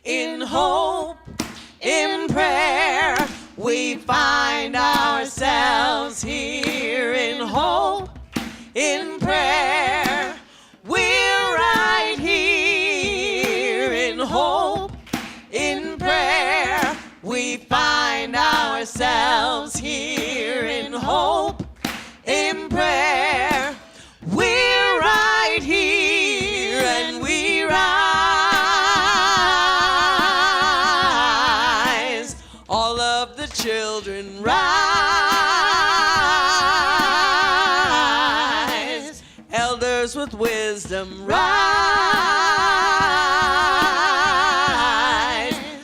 in hope, in prayer, we find ourselves here, in hope, in prayer, we're right here, in hope, in prayer, we find ourselves here, in hope, in prayer, we're right here, and we rise, all of the children rise, elders with wisdom rise,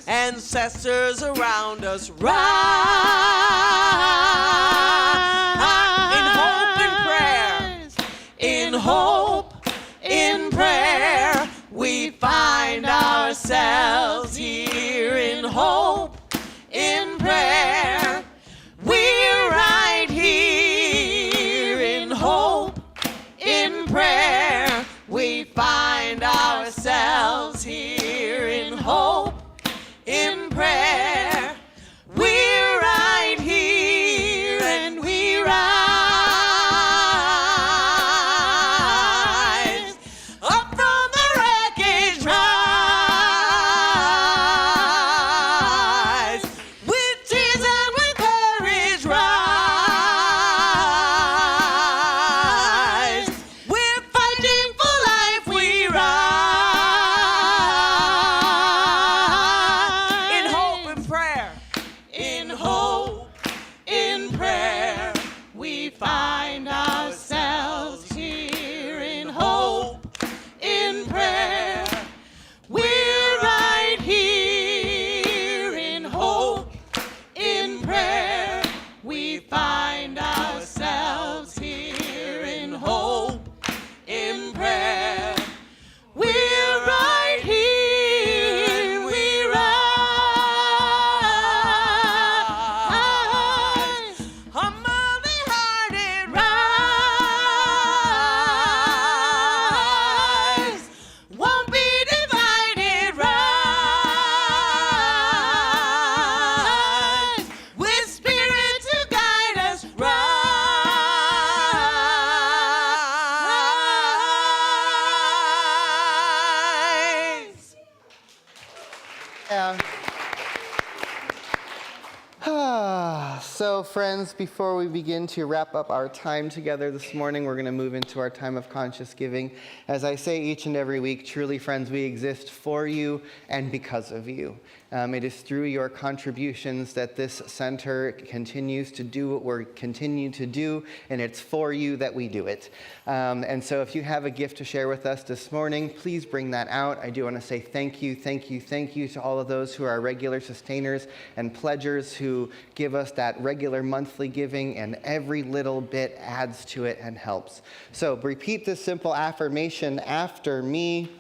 ancestors around us rise, in hope and prayer, in hope, in prayer, we find ourselves here, in hope, in prayer, we're right here, in hope, in prayer, we find ourselves here, in hope, in prayer, we're right here, and we rise, up from the wreckage, rise, with tears and with courage, rise, we're fighting for life, we rise, in hope and prayer, in hope, in prayer, we find ourselves here, in hope, in prayer, we're right here, in hope, in prayer, we find ourselves here, in hope, in prayer, we're right here, we rise, humbly hearted, So, friends, before we begin to wrap up our time together this morning, we're going to move into our time of conscious giving. As I say each and every week, truly, friends, we exist for you and because of you. It is through your contributions that this center continues to do what we're continuing to do, and it's for you that we do it. And so if you have a gift to share with us this morning, please bring that out. I do want to say thank you to all of those who are regular sustainers and pledgers who give us that regular monthly giving, and every little bit adds to it and helps. So repeat this simple affirmation after me.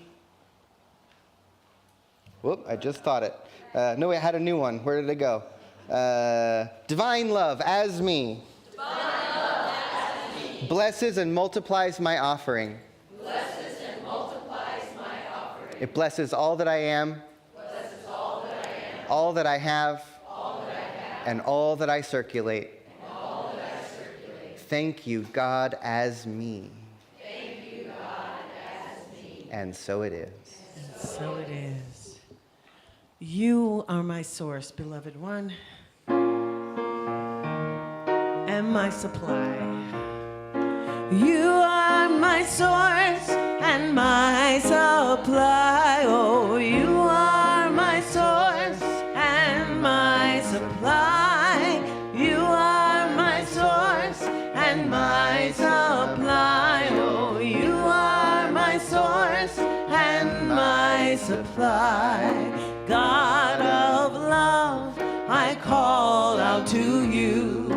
Whoop, I just thought it. No, I had a new one. Where did it go? Divine love as me. Divine love as me. Blesses and multiplies my offering. Blesses and multiplies my offering. It blesses all that I am. Blesses all that I am. All that I have. All that I have. And all that I circulate. And all that I circulate. Thank you, God, as me. Thank you, God, as me. And so it is. And so it is. You are my source, beloved one, and my supply. You are my source and my supply. Oh, you are my source and my supply. You are my source and my supply. Oh, you are my source and my supply. God of love, I call out to you.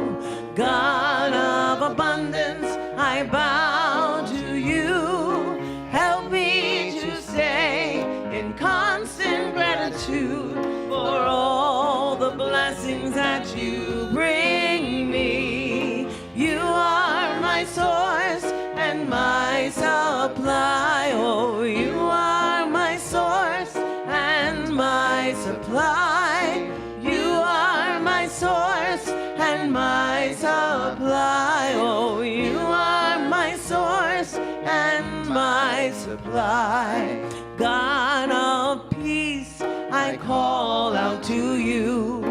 God of abundance, I bow to you. Help me to stay in constant gratitude for all the blessings that you bring me. You are my source and my supply. Oh, you are my source and my supply. You are my source and my supply. Oh, you are my source and my supply. God of peace, I call out to you.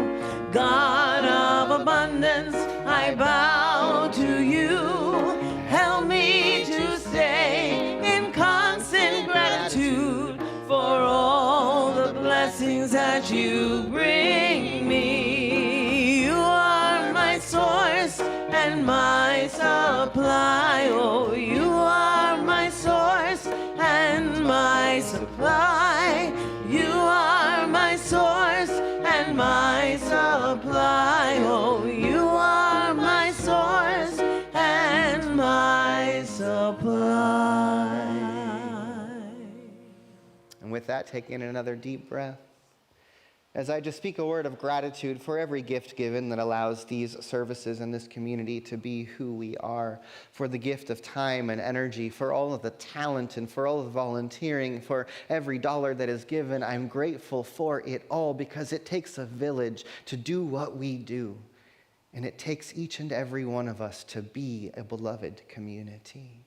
God of abundance, I bow to you. Help me to stay in constant gratitude for all the blessings that you bring me. You are my source and my supply. Oh, you are my source and my supply. You are my source and my supply. Oh, you are my source and my supply. And with that, take in another deep breath. As I just speak a word of gratitude for every gift given that allows these services in this community to be who we are, for the gift of time and energy, for all of the talent and for all of the volunteering, for every dollar that is given, I'm grateful for it all because it takes a village to do what we do. And it takes each and every one of us to be a beloved community.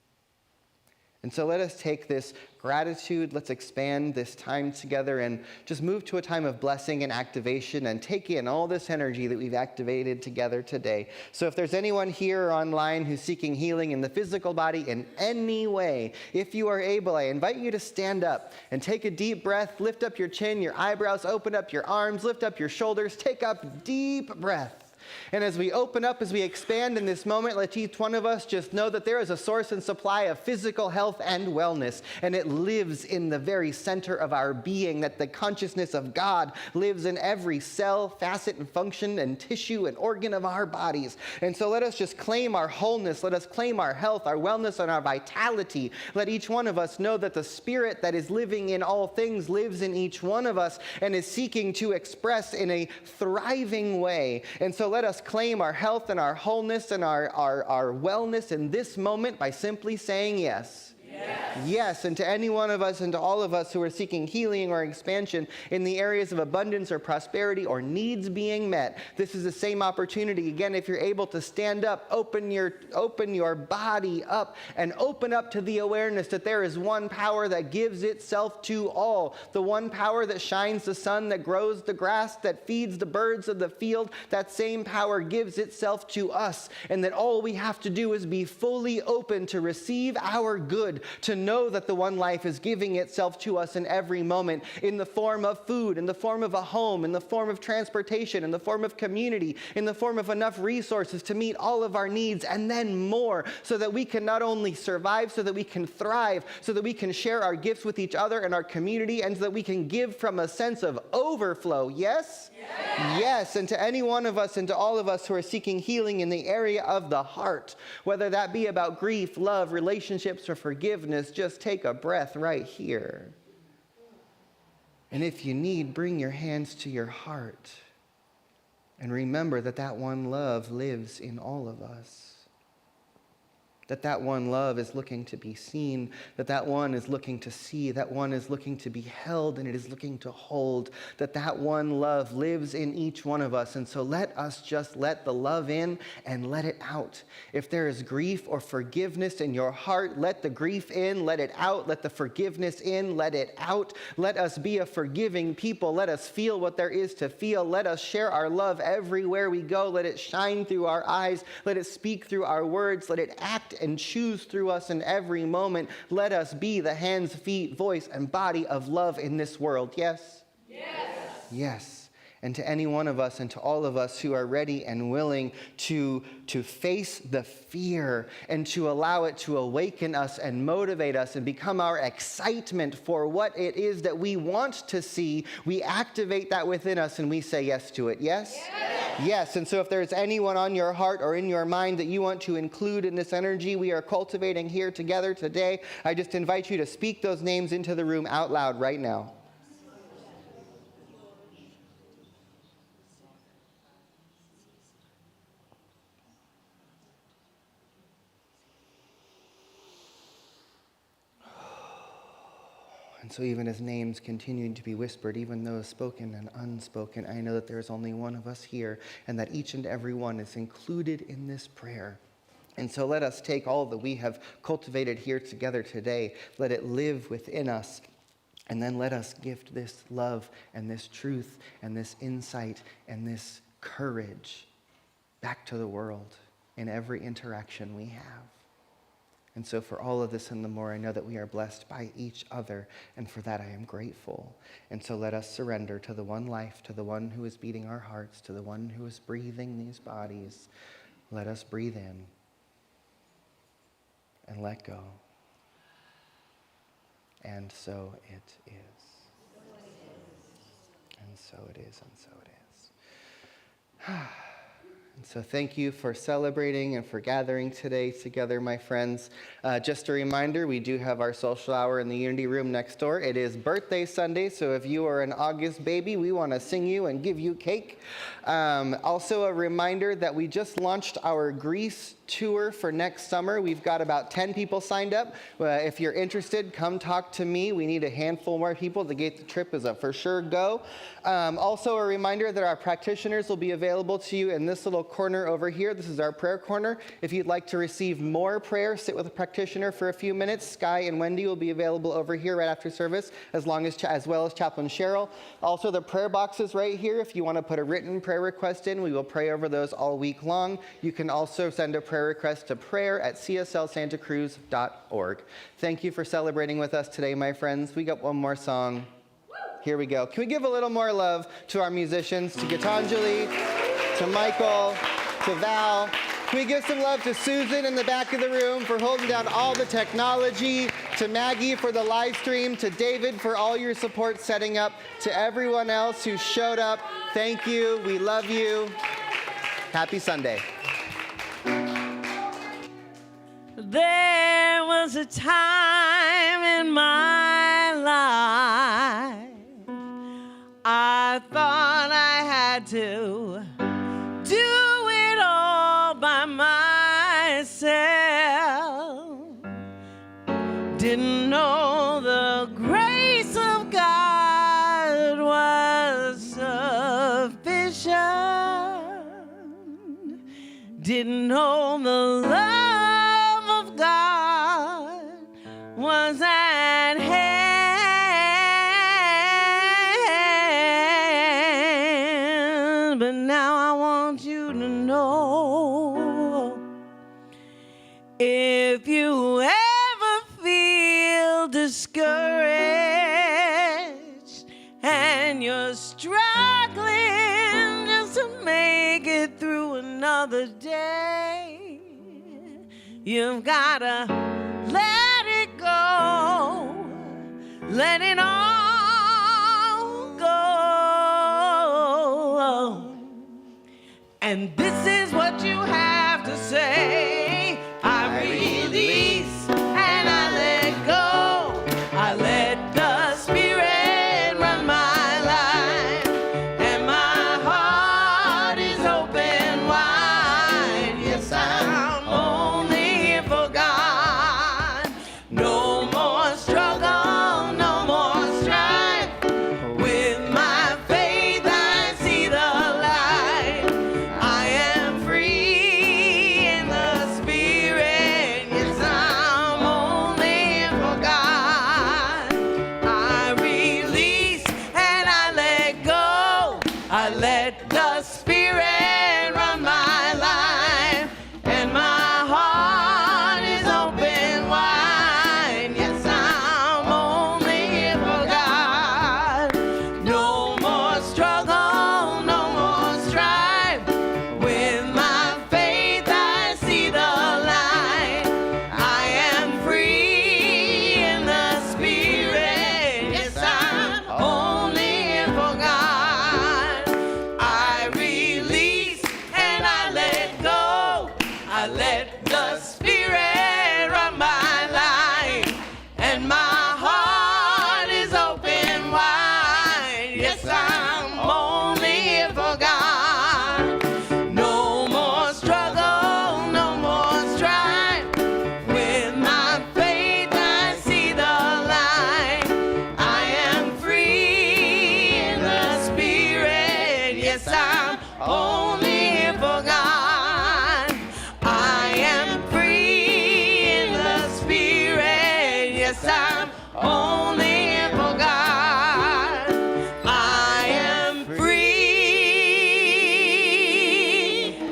And so let us take this gratitude, let's expand this time together and just move to a time of blessing and activation and take in all this energy that we've activated together today. So if there's anyone here or online who's seeking healing in the physical body in any way, if you are able, I invite you to stand up and take a deep breath, lift up your chin, your eyebrows, open up your arms, lift up your shoulders, take up deep breath. And as we open up, as we expand in this moment, let each one of us just know that there is a source and supply of physical health and wellness, and it lives in the very center of our being, that the consciousness of God lives in every cell, facet, and function, and tissue and organ of our bodies. And so let us just claim our wholeness, let us claim our health, our wellness, and our vitality. Let each one of us know that the Spirit that is living in all things lives in each one of us and is seeking to express in a thriving way. And so let us claim our health and our wholeness and our wellness in this moment by simply saying yes. Yes. Yes, and to any one of us and to all of us who are seeking healing or expansion in the areas of abundance or prosperity or needs being met, this is the same opportunity. Again, if you're able to stand up, open your body up and open up to the awareness that there is one power that gives itself to all. The one power that shines the sun, that grows the grass, that feeds the birds of the field, that same power gives itself to us. And that all we have to do is be fully open to receive our good, to know that the one life is giving itself to us in every moment in the form of food, in the form of a home, in the form of transportation, in the form of community, in the form of enough resources to meet all of our needs and then more, so that we can not only survive, so that we can thrive, so that we can share our gifts with each other and our community, and so that we can give from a sense of overflow. Yes? Yes, and to any one of us and to all of us who are seeking healing in the area of the heart, whether that be about grief, love, relationships, or forgiveness, just take a breath right here. And if you need, bring your hands to your heart and remember that that one love lives in all of us. That one love is looking to be seen, that one is looking to see, that one is looking to be held, and it is looking to hold, that one love lives in each one of us. And so let us just let the love in and let it out. If there is grief or forgiveness in your heart, let the grief in, let it out. Let the forgiveness in, let it out. Let us be a forgiving people. Let us feel what there is to feel. Let us share our love everywhere we go. Let it shine through our eyes. Let it speak through our words. Let it act and choose through us in every moment. Let us be the hands, feet, voice, and body of love in this world. Yes? Yes. Yes. And to any one of us and to all of us who are ready and willing to face the fear and to allow it to awaken us and motivate us and become our excitement for what it is that we want to see, we activate that within us and we say yes to it. Yes? Yes. Yes. And so if there's anyone on your heart or in your mind that you want to include in this energy we are cultivating here together today, I just invite you to speak those names into the room out loud right now. And so even as names continue to be whispered, even those spoken and unspoken, I know that there is only one of us here, and that each and every one is included in this prayer. And so let us take all that we have cultivated here together today, let it live within us, and then let us gift this love and this truth and this insight and this courage back to the world in every interaction we have. And so for all of this and the more, I know that we are blessed by each other, and for that I am grateful. And so let us surrender to the one life, to the one who is beating our hearts, to the one who is breathing these bodies. Let us breathe in and let go. And so it is. And so it is, and so it is. And so thank you for celebrating and for gathering today together, my friends. Just a reminder, we do have our social hour in the Unity Room next door. It is birthday Sunday, so if you are an August baby, we want to sing you and give you cake. Also a reminder that we just launched our Greece tour for next summer. We've got about 10 people signed up. If you're interested, come talk to me. We need a handful more people. The trip is a for sure go. Also a reminder that our practitioners will be available to you in this little corner over here. This is our prayer corner. If you'd like to receive more prayer, sit with a practitioner for a few minutes. Sky and Wendy will be available over here right after service, as well as Chaplain Cheryl. Also the prayer boxes right here. If you want to put a written prayer request in, we will pray over those all week long. You can also send a prayer request to prayer@cslsantacruz.org. Thank you for celebrating with us today, my friends. We got one more song. Here we go. Can we give a little more love to our musicians, to Gitanjali, to Michael, to Val? Can we give some love to Susan in the back of the room for holding down all the technology, to Maggie for the live stream, to David for all your support setting up, to everyone else who showed up. Thank you. We love you. Happy Sunday. There was a time in my life I thought I had to do it all by myself. know the love of God was at hand. But now I want you to know, if you ever feel discouraged and you're struggling just to make it through another day, you've gotta let it go, let it all go. And this is what you have to say: I release and I let go. I let the Spirit run my life, and my heart is open wide. Yes, I'm only here for God. No more struggle, no more strife. With my faith I see the light. I am free in the Spirit. Yes, I'm only here for God. I release and I let go. I let the Spirit run my life, and my heart is open wide. Yes, I'm only here for God. No more struggle, no more strife. With my faith I see the light. I am free in the Spirit. Yes, I'm only here for God. I release and I let go. I let the Spirit run my life, and my heart is open wide. Yes, I'm only here for God. No more struggle, no more strife. With my faith I see the light. I am free in the Spirit. Yes, I'm only here for God. I am free in the Spirit. Yes, I'm only here for God. I am free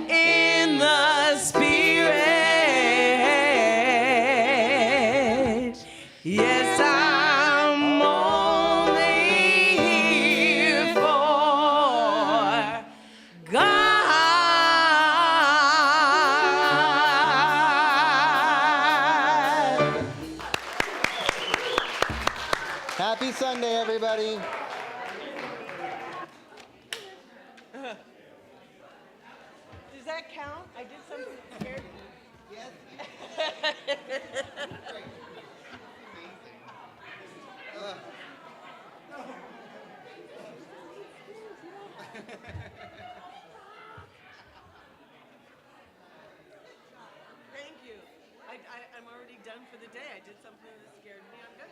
in the Spirit. Yes, I'm only here for God. Happy Sunday, everybody. Does that count? I did something that scared me. Yes. Thank you. I'm already done for the day. I did something that scared me. I'm good.